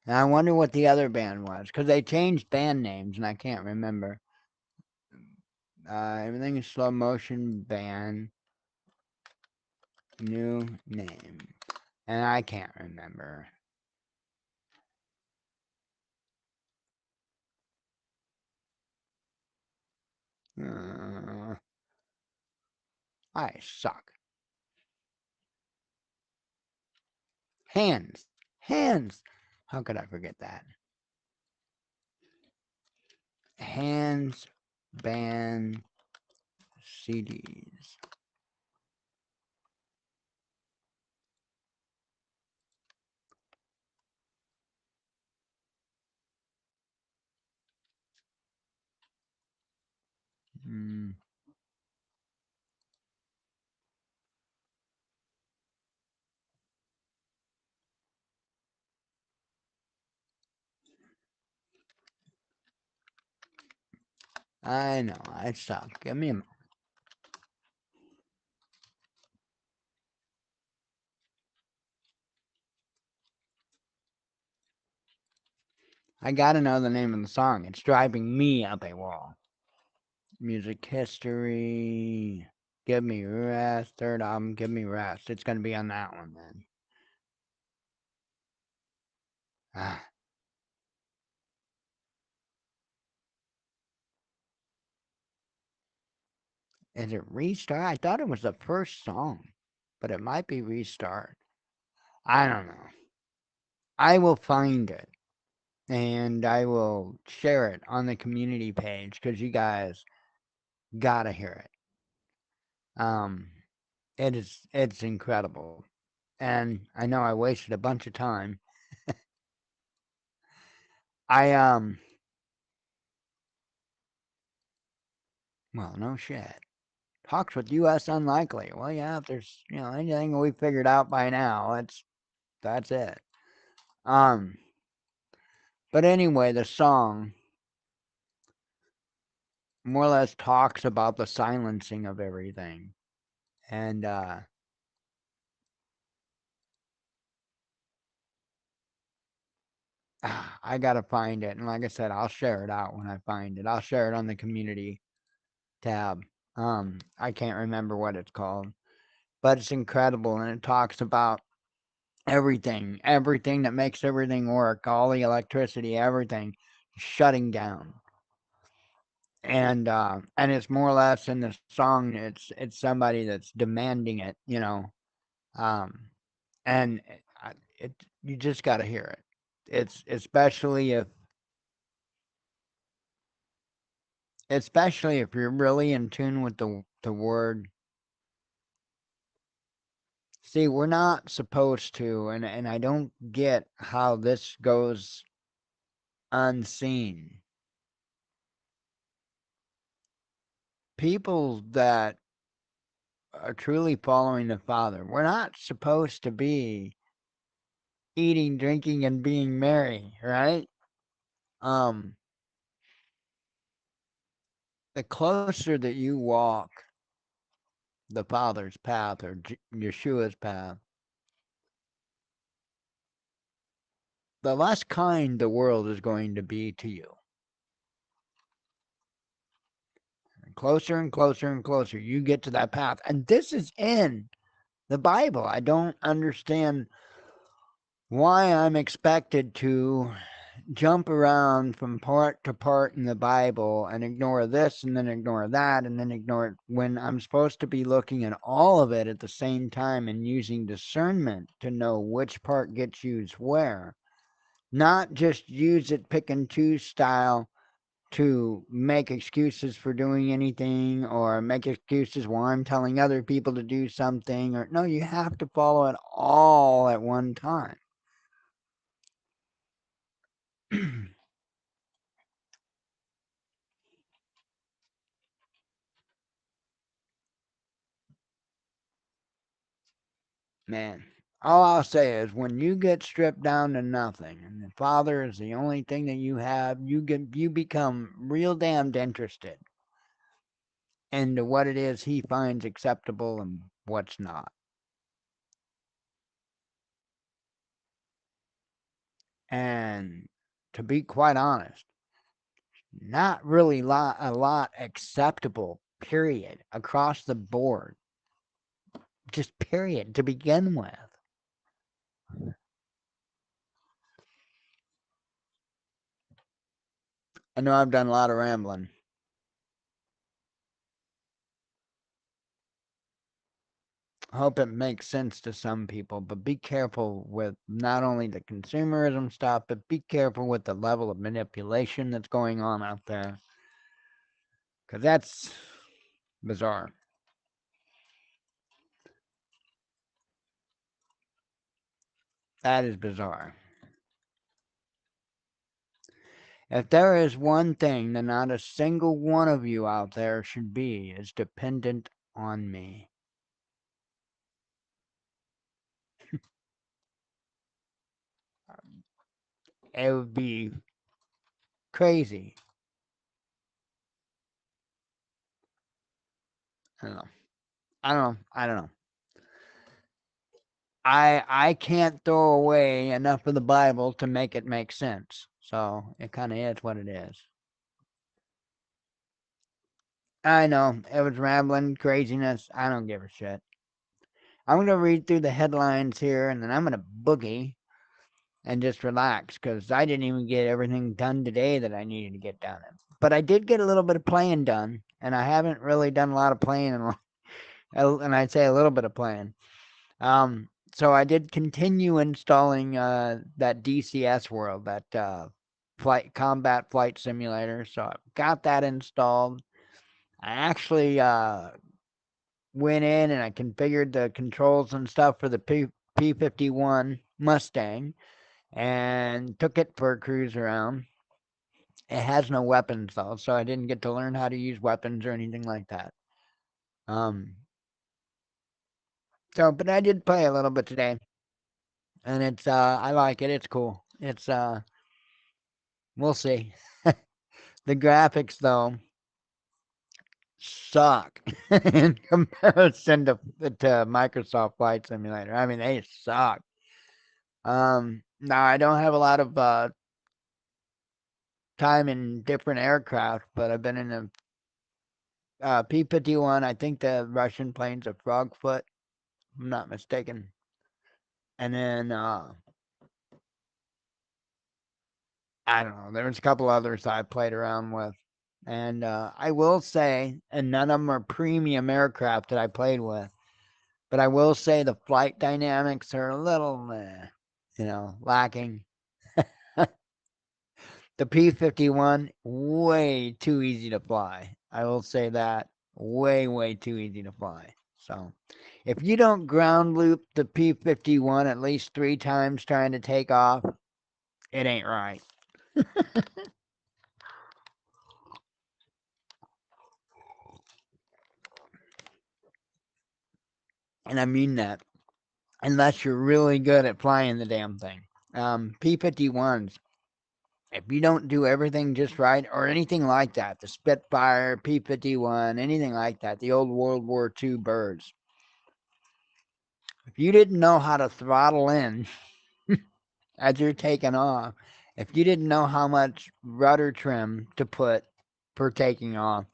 I wonder what the other band was because they changed band names and I can't remember. Everything is slow motion band, new name, and I can't remember. I suck. Hands. How could I forget that? Hands band CDs. Mm. I know, I suck. Give me a. I gotta know the name of the song. It's driving me up a wall. Music history. Give me rest. Third album, give me rest. It's gonna be on that one then. Ah, is it restart? I thought it was the first song, but it might be restart. I don't know. I will find it and I will share it on the community page because you guys gotta hear it. It's incredible, and I know I wasted a bunch of time. I well, no shit. Talks with U.S. unlikely. Well, yeah, if there's anything we figured out by now, that's it. Um, but anyway, the song more or less talks about the silencing of everything, and I gotta find it. And like I said, I'll share it out when I find it. I'll share it on the community tab. I can't remember what it's called, but it's incredible, and it talks about everything that makes everything work, all the electricity, everything shutting down. And it's more or less in the song. It's somebody that's demanding it. Um, and it you just got to hear it. It's especially if you're really in tune with the word. See, we're not supposed to, and I don't get how this goes unseen. People that are truly following the Father, we're not supposed to be eating, drinking, and being merry, right? Um, the closer that you walk the Father's path or Yeshua's path, the less kind the world is going to be to you. And closer and closer and closer you get to that path. And this is in the Bible. I don't understand why I'm expected to jump around from part to part in the Bible and ignore this and then ignore that and then ignore it when I'm supposed to be looking at all of it at the same time and using discernment to know which part gets used where. Not just use it pick and choose style to make excuses for doing anything or make excuses while I'm telling other people to do something. Or no, you have to follow it all at one time. Man, all I'll say is when you get stripped down to nothing and the Father is the only thing that you have, you become real damned interested into what it is He finds acceptable and what's not. And to be quite honest, not really a lot acceptable, period, across the board. Just period to begin with. I know I've done a lot of rambling. I hope it makes sense to some people, but be careful with not only the consumerism stuff, but be careful with the level of manipulation that's going on out there. Because that's bizarre. That is bizarre. If there is one thing that not a single one of you out there should be, is dependent on me. It would be crazy. I don't know. I don't know. I can't throw away enough of the Bible to make it make sense. So it kind of is what it is. I know it was rambling craziness. I don't give a shit. I'm gonna read through the headlines here, and then I'm gonna boogie and just relax because I didn't even get everything done today that I needed to get done. But I did get a little bit of playing done, and I haven't really done a lot of playing, and I'd say a little bit of playing. So I did continue installing that DCS world, that combat flight simulator. So I got that installed. I actually went in and I configured the controls and stuff for the P-51 Mustang and took it for a cruise around. It has no weapons though, so I didn't get to learn how to use weapons or anything like that. Um, but I did play a little bit today, and it's I like it. It's cool. We'll see. The graphics though suck in comparison to Microsoft Flight Simulator. I mean, they suck. Now I don't have a lot of time in different aircraft, but I've been in a P-51. I think the Russian plane's a Frogfoot, if I'm not mistaken. And then I don't know. There's a couple others I played around with. And I will say, and none of them are premium aircraft that I played with, but I will say the flight dynamics are a little, lacking. The P-51, way too easy to fly. I will say that. Way, way too easy to fly. So, if you don't ground loop the P-51 at least 3 times trying to take off, it ain't right. And I mean that. Unless you're really good at flying the damn thing. P-51s, if you don't do everything just right, or anything like that, the Spitfire, P-51, anything like that, the old World War II birds, if you didn't know how to throttle in as you're taking off, if you didn't know how much rudder trim to put for taking off,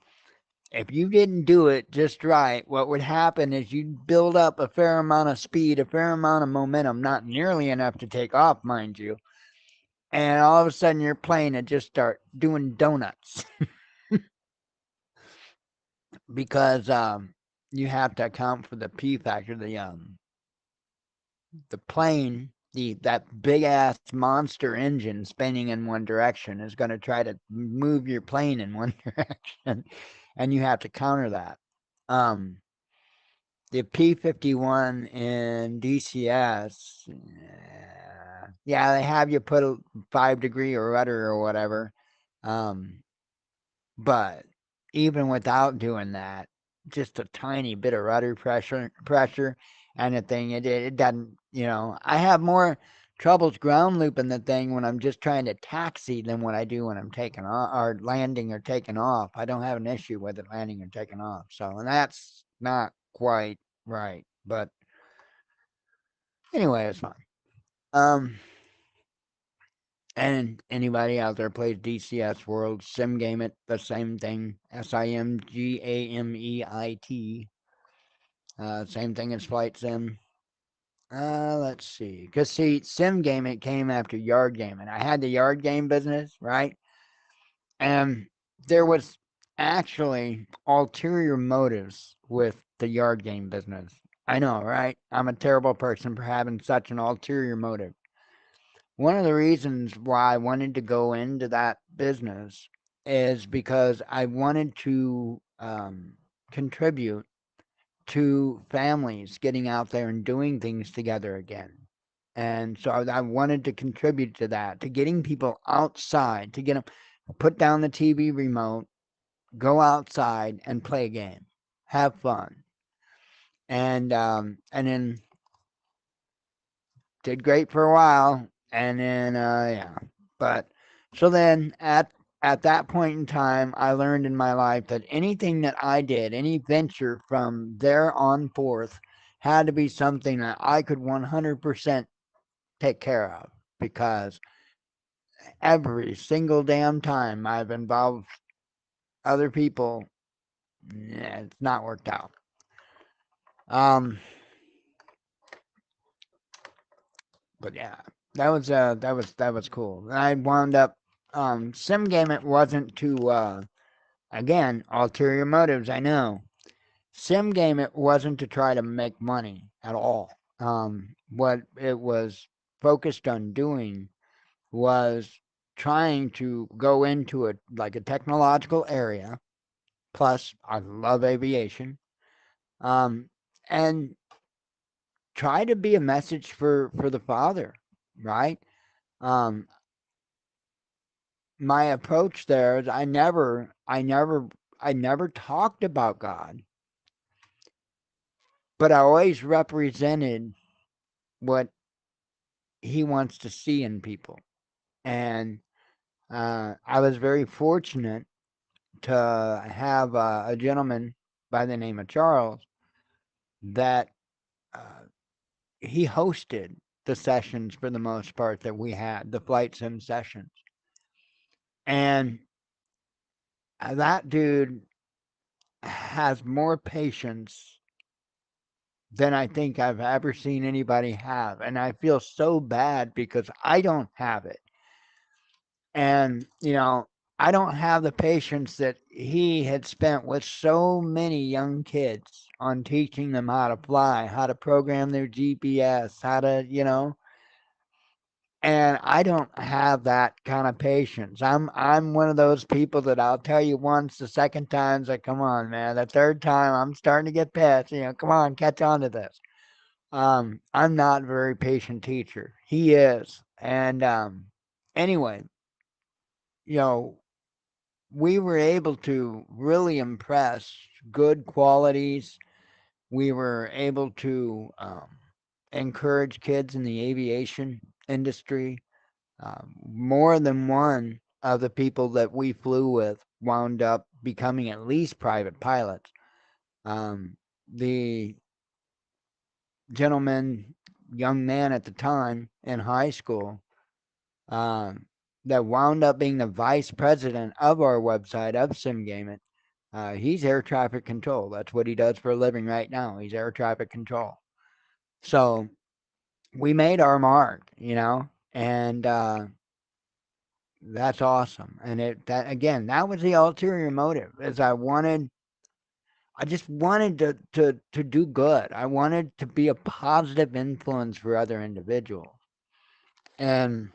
if you didn't do it just right, what would happen is you'd build up a fair amount of speed, a fair amount of momentum, not nearly enough to take off, mind you. And all of a sudden your plane would just start doing donuts because you have to account for the P factor. The plane, that big ass monster engine spinning in one direction is going to try to move your plane in one direction, and you have to counter that. The P-51 in DCS, yeah, they have you put a 5-degree rudder or whatever, but even without doing that, just a tiny bit of rudder pressure, and the thing, it doesn't, I have more troubles ground looping the thing when I'm just trying to taxi than what I do when I'm taking off or landing or taking off. I don't have an issue with it landing or taking off. So, and that's not quite right, but anyway, it's fine. And anybody out there plays DCS World, Sim Game it, the same thing. SIMGAMEIT. Same thing as Flight Sim. Let's see. Because, see, Sim Game it came after Yard Gaming. I had the Yard Game business, right? And there was actually ulterior motives with the Yard Game business. I know, right? I'm a terrible person for having such an ulterior motive. One of the reasons why I wanted to go into that business is because I wanted to contribute to families getting out there and doing things together again. And so I wanted to contribute to that, to getting people outside, to get them put down the TV remote, go outside and play a game, have fun. And then did great for a while, and then yeah. But so then at that point in time, I learned in my life that anything that I did, any venture from there on forth, had to be something that I could 100% take care of, because every single damn time I've involved other people, it's not worked out. But yeah, that was cool. I wound up sim game. It wasn't to again, ulterior motives. I know. Sim game. It wasn't to try to make money at all. What it was focused on doing was trying to go into a technological area. Plus, I love aviation. And try to be a message for the father, right? Um, my approach there is I never talked about God, but I always represented what he wants to see in people. And I was very fortunate to have a gentleman by the name of Charles that uh, he hosted the sessions for the most part that we had, the flight sim sessions. And that dude has more patience than I think I've ever seen anybody have. And I feel so bad because I don't have it. And, I don't have the patience that he had spent with so many young kids on teaching them how to fly, how to program their GPS, how to, and I don't have that kind of patience. I'm one of those people that I'll tell you once, the second time's like, come on, man. The third time I'm starting to get pissed. Come on, catch on to this. I'm not a very patient teacher. He is. And anyway, you know, we were able to really impress good qualities. We were able to encourage kids in the aviation industry. More than one of the people that we flew with wound up becoming at least private pilots. The gentleman, young man at the time in high school, that wound up being the vice president of our website of SimGaming, He's air traffic control. That's what he does for a living right now. He's air traffic control. So we made our mark, and that's awesome. And that again, that was the ulterior motive. Is I just wanted to do good. I wanted to be a positive influence for other individuals and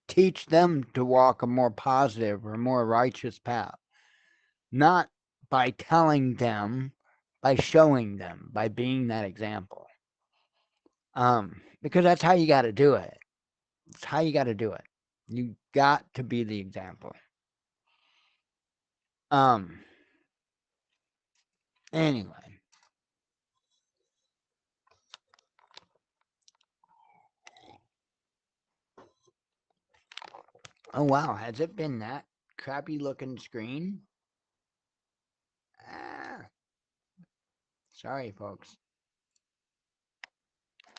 teach them to walk a more positive or more righteous path. Not by telling them, by showing them, by being that example. Because that's how you got to do it. It's how you got to do it. You got to be the example. Anyway. Oh wow, has it been that crappy looking screen? Ah, sorry, folks.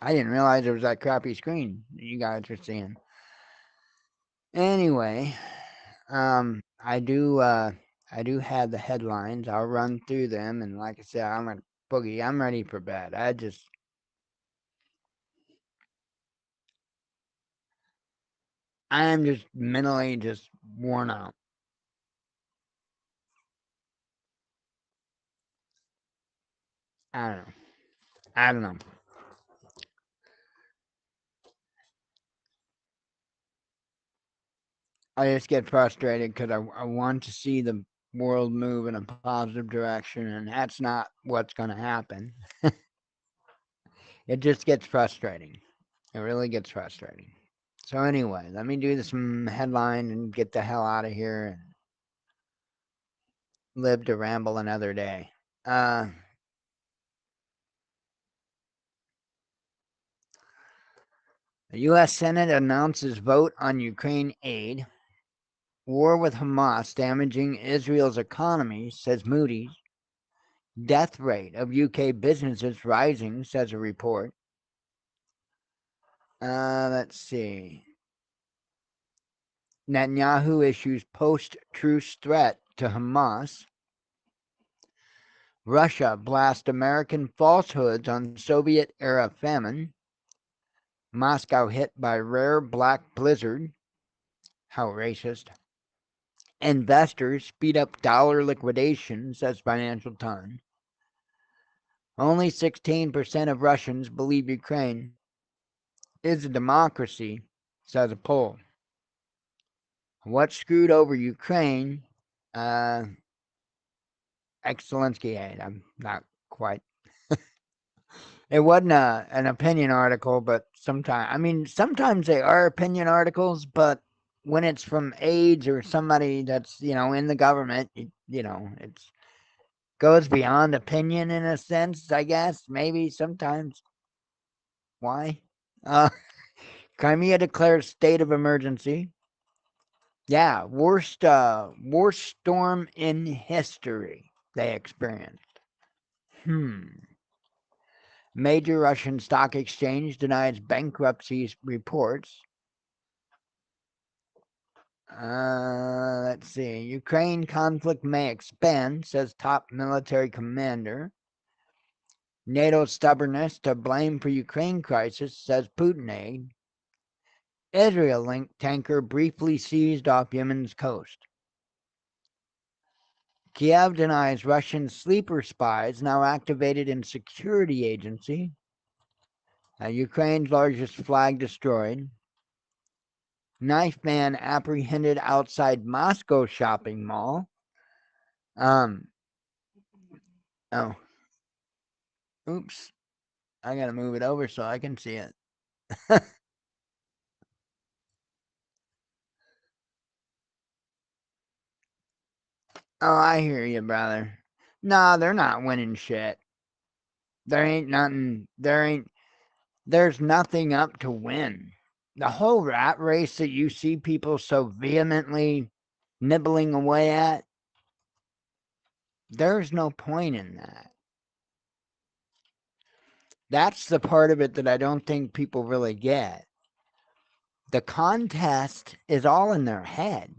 I didn't realize it was that crappy screen you guys are seeing. Anyway, I do have the headlines. I'll run through them, and like I said, I'm a boogie. I'm ready for bed. I am just mentally just worn out. I don't know. I don't know. I just get frustrated because I want to see the world move in a positive direction, and that's not what's going to happen. It just gets frustrating. It really gets frustrating. So anyway, let me do some headline and get the hell out of here and live to ramble another day. The U.S. Senate announces vote on Ukraine aid. War with Hamas damaging Israel's economy, says Moody's. Death rate of UK businesses rising, says a report. Let's see. Netanyahu issues post-truce threat to Hamas. Russia blasts American falsehoods on Soviet-era famine. Moscow hit by rare black blizzard. How racist. Investors speed up dollar liquidation, says Financial Times. Only 16% of Russians believe Ukraine is a democracy, says a poll. What screwed over Ukraine? Ex-Zelensky aid. I'm not quite. It wasn't an opinion article, but sometimes they are opinion articles, but when it's from aides or somebody that's, in the government, it's goes beyond opinion in a sense, I guess. Maybe sometimes. Why? Crimea declares state of emergency. Yeah, worst storm in history they experienced. Major Russian stock exchange denies bankruptcy reports. Let's see. Ukraine conflict may expand, says top military commander. NATO's stubbornness to blame for Ukraine crisis, says Putin aide. Israel-linked tanker briefly seized off Yemen's coast. Kiev denies Russian sleeper spies now activated in security agency. Ukraine's largest flag destroyed. Knife man apprehended outside Moscow shopping mall. Oh. Oops. I gotta move it over so I can see it. Oh, I hear you, brother. Nah, they're not winning shit. There's nothing up to win. The whole rat race that you see people so vehemently nibbling away at, there's no point in that. That's the part of it that I don't think people really get. The contest is all in their head.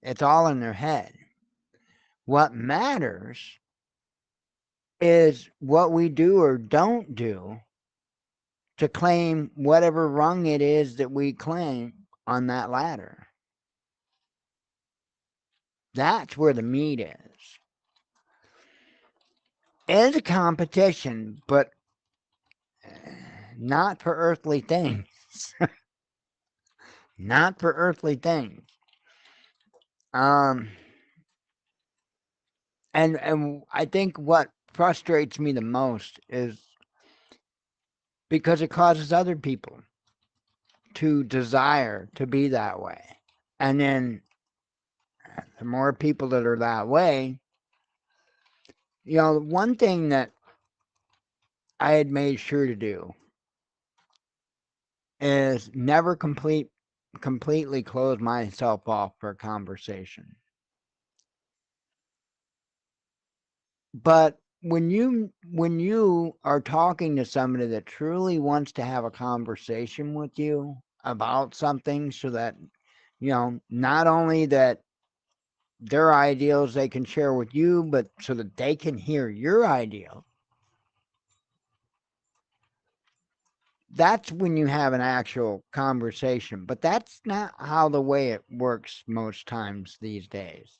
It's all in their head. What matters is what we do or don't do to claim whatever rung it is that we claim on that ladder. That's where the meat is. It's a competition, but not for earthly things. Not for earthly things. And I think what frustrates me the most is because it causes other people to desire to be that way. And then the more people that are that way, one thing that I had made sure to do is never completely close myself off for a conversation. But when you are talking to somebody that truly wants to have a conversation with you about something, so that not only that their ideals they can share with you, but so that they can hear your ideals, that's when you have an actual conversation. But that's not how the way it works most times these days.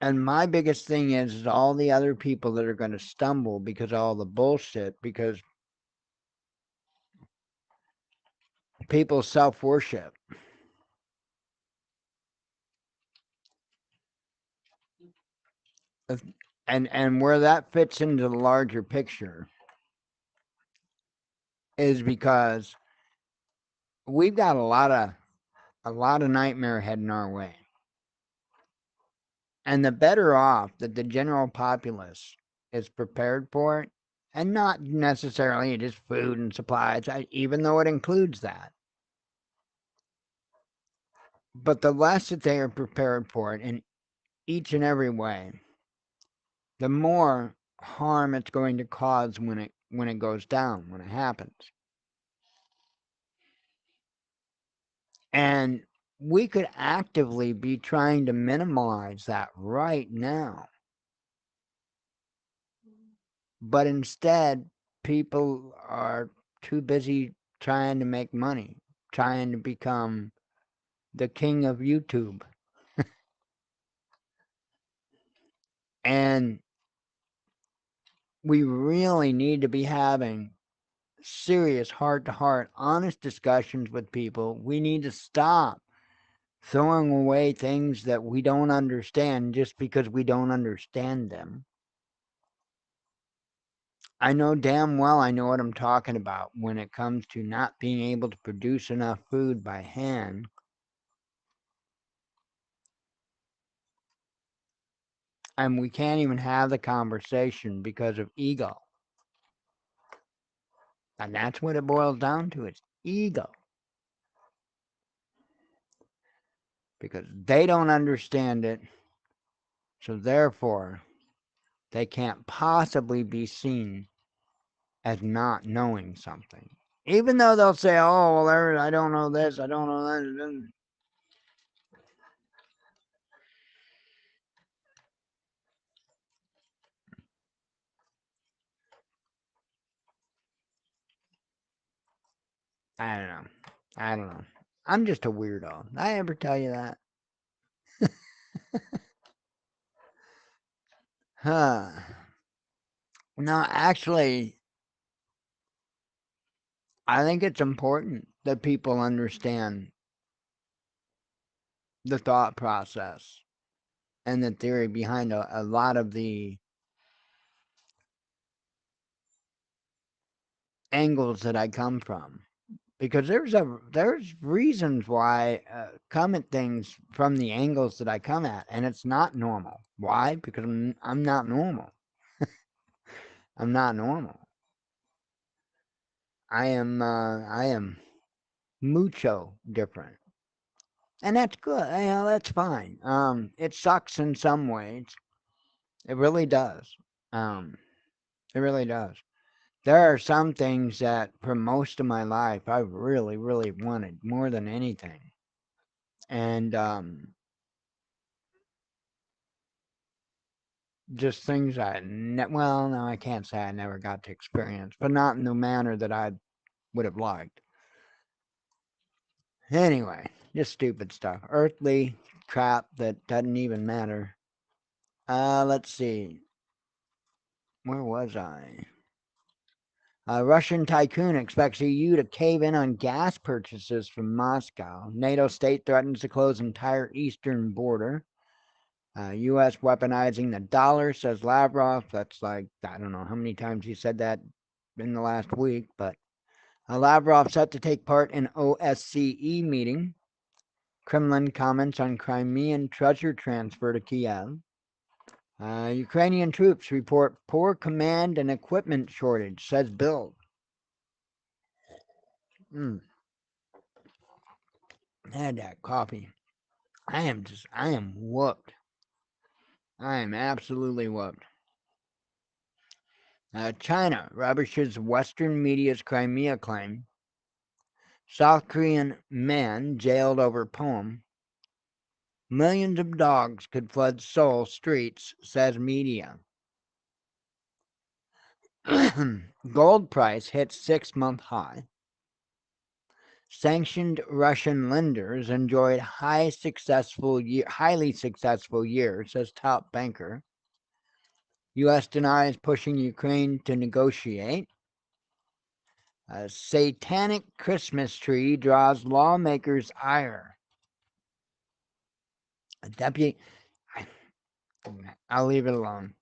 And my biggest thing is all the other people that are going to stumble because of all the bullshit, because people self-worship. And where that fits into the larger picture is because we've got a lot of nightmare heading our way. And the better off that the general populace is prepared for it, and not necessarily just food and supplies, even though it includes that. But the less that they are prepared for it in each and every way, the more harm it's going to cause when it goes down, when it happens. And we could actively be trying to minimize that right now. But instead, people are too busy trying to make money, trying to become the king of YouTube. And we really need to be having serious heart-to-heart, honest discussions with people. We need to stop throwing away things that we don't understand just because we don't understand them. I know damn well I know what I'm talking about when it comes to not being able to produce enough food by hand. And we can't even have the conversation because of ego. And that's what it boils down to. It's ego. Because they don't understand it. So therefore, they can't possibly be seen as not knowing something. Even though they'll say, oh, well, I don't know this, I don't know that. I don't know. I don't know. I'm just a weirdo. Did I ever tell you that? Huh. No, actually, I think it's important that people understand the thought process and the theory behind a lot of the angles that I come from. Because there's reasons why I come at things from the angles that I come at, and it's not normal. Why? Because I'm not normal. I'm not normal. I am mucho different, and that's good. That's fine. It sucks in some ways. It really does. Um, it really does. There are some things that, for most of my life, I really, really wanted more than anything. and just things well, no, I can't say I never got to experience, but not in the manner that I would have liked. Anyway, just stupid stuff. Earthly crap that doesn't even matter. Let's see. Where was I? A Russian tycoon expects EU to cave in on gas purchases from Moscow. NATO state threatens to close entire eastern border. U.S. weaponizing the dollar, says Lavrov. That's like, I don't know how many times he said that in the last week, but Lavrov set to take part in OSCE meeting. Kremlin comments on Crimean treasure transfer to Kiev. Ukrainian troops report poor command and equipment shortage, says Bild. I had that coffee. I am whooped. I am absolutely whooped. China rubbishes Western media's Crimea claim. South Korean man jailed over poem. Millions of dogs could flood Seoul streets, says media. Gold price hits 6-month high. Sanctioned Russian lenders enjoyed highly successful year, says top banker. U.S. denies pushing Ukraine to negotiate. A satanic Christmas tree draws lawmakers' ire. A deputy. I'll leave it alone.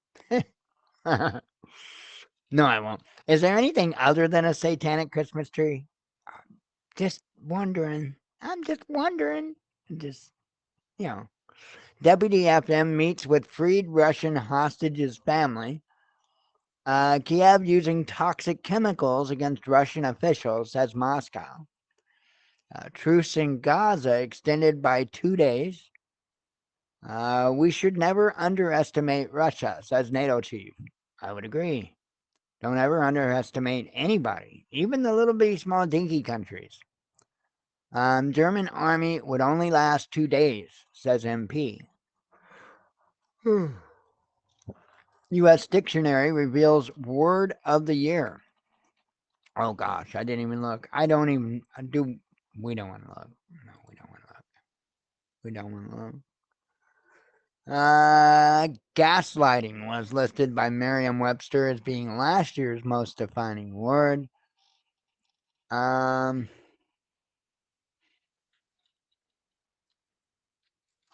No, I won't. Is there anything other than a satanic Christmas tree? Just wondering. I'm just wondering. Just, you know. Deputy FM meets with freed Russian hostages' family. Kiev using toxic chemicals against Russian officials, says Moscow. Truce in Gaza extended by 2 days. We should never underestimate Russia, says NATO chief. I would agree. Don't ever underestimate anybody, even the little bitty small dinky countries. German army would only last 2 days, says MP. U.S. dictionary reveals word of the year. Oh gosh, I didn't even look. We don't want to look. No, we don't want to look. We don't want to look. Gaslighting was listed by Merriam-Webster as being last year's most defining word.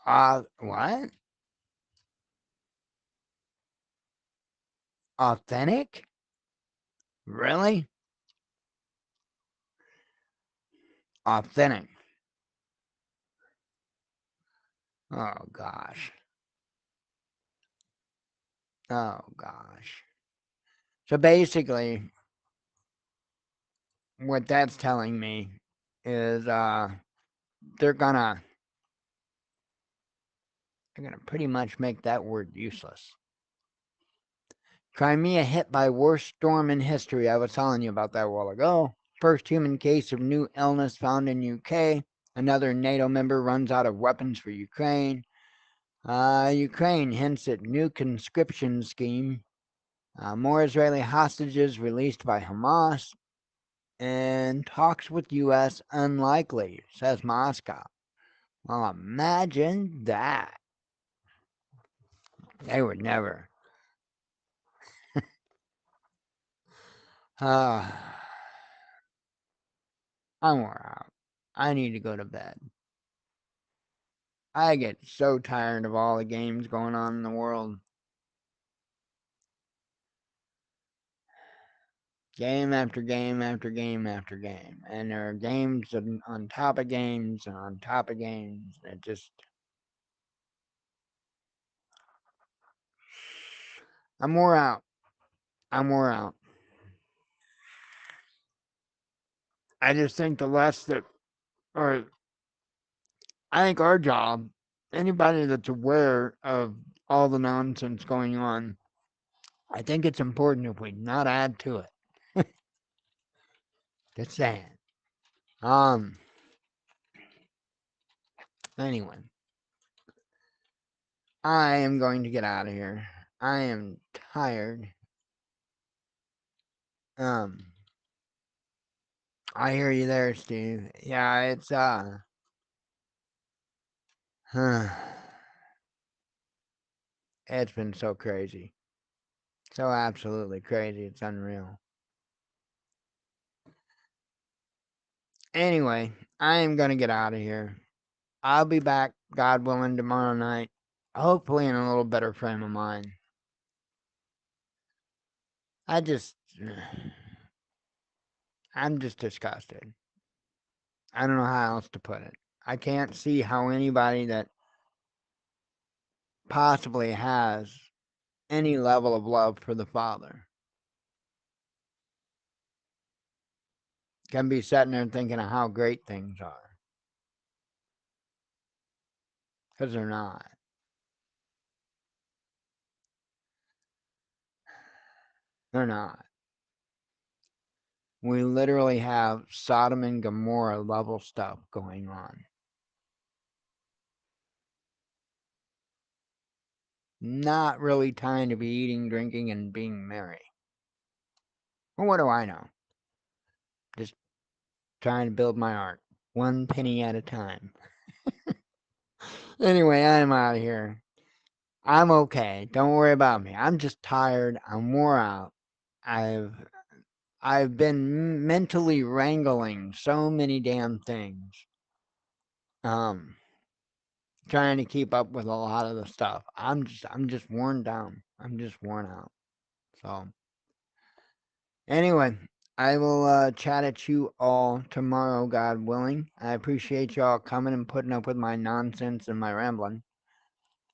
What? Authentic? Really? Authentic. Oh gosh. Oh gosh. So basically, what that's telling me is they're gonna pretty much make that word useless. Crimea hit by worst storm in history. I was telling you about that a while ago. First human case of new illness found in UK. Another NATO member runs out of weapons for Ukraine. Ukraine hints at new conscription scheme. More Israeli hostages released by Hamas. And talks with U.S. unlikely, says Moscow. Well, imagine that. They would never. I'm wore out. I need to go to bed. I get so tired of all the games going on in the world. Game after game after game after game. And there are games on top of games and on top of games. It just... I'm wore out. I'm wore out. I just think the less that... Or I think our job, anybody that's aware of all the nonsense going on, I think it's important if we not add to it. Just saying. Anyway, I am going to get out of here. I am tired. Um, I hear you there, Steve. Yeah, it's it's been so crazy. So absolutely crazy. It's unreal. Anyway, I am going to get out of here. I'll be back, God willing, tomorrow night. Hopefully in a little better frame of mind. I just, I'm just disgusted. I don't know how else to put it. I can't see how anybody that possibly has any level of love for the Father can be sitting there thinking of how great things are. Because they're not. They're not. We literally have Sodom and Gomorrah level stuff going on. Not really time to be eating, drinking, and being merry. Well, what do I know? Just trying to build my art. One penny at a time. Anyway, I'm out of here. I'm okay. Don't worry about me. I'm just tired. I'm wore out. I've I've been mentally wrangling so many damn things. Um, trying to keep up with a lot of the stuff. I'm just worn down. I'm just worn out. So anyway, I will chat at you all tomorrow, God willing. I appreciate y'all coming and putting up with my nonsense and my rambling.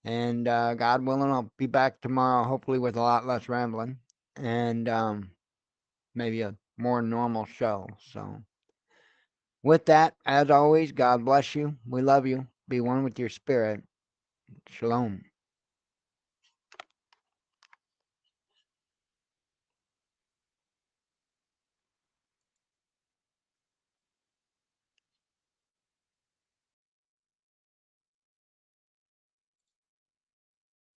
And God willing, I'll be back tomorrow, hopefully with a lot less rambling and maybe a more normal show. So, with that, as always, God bless you. We love you. Be one with your spirit. Shalom.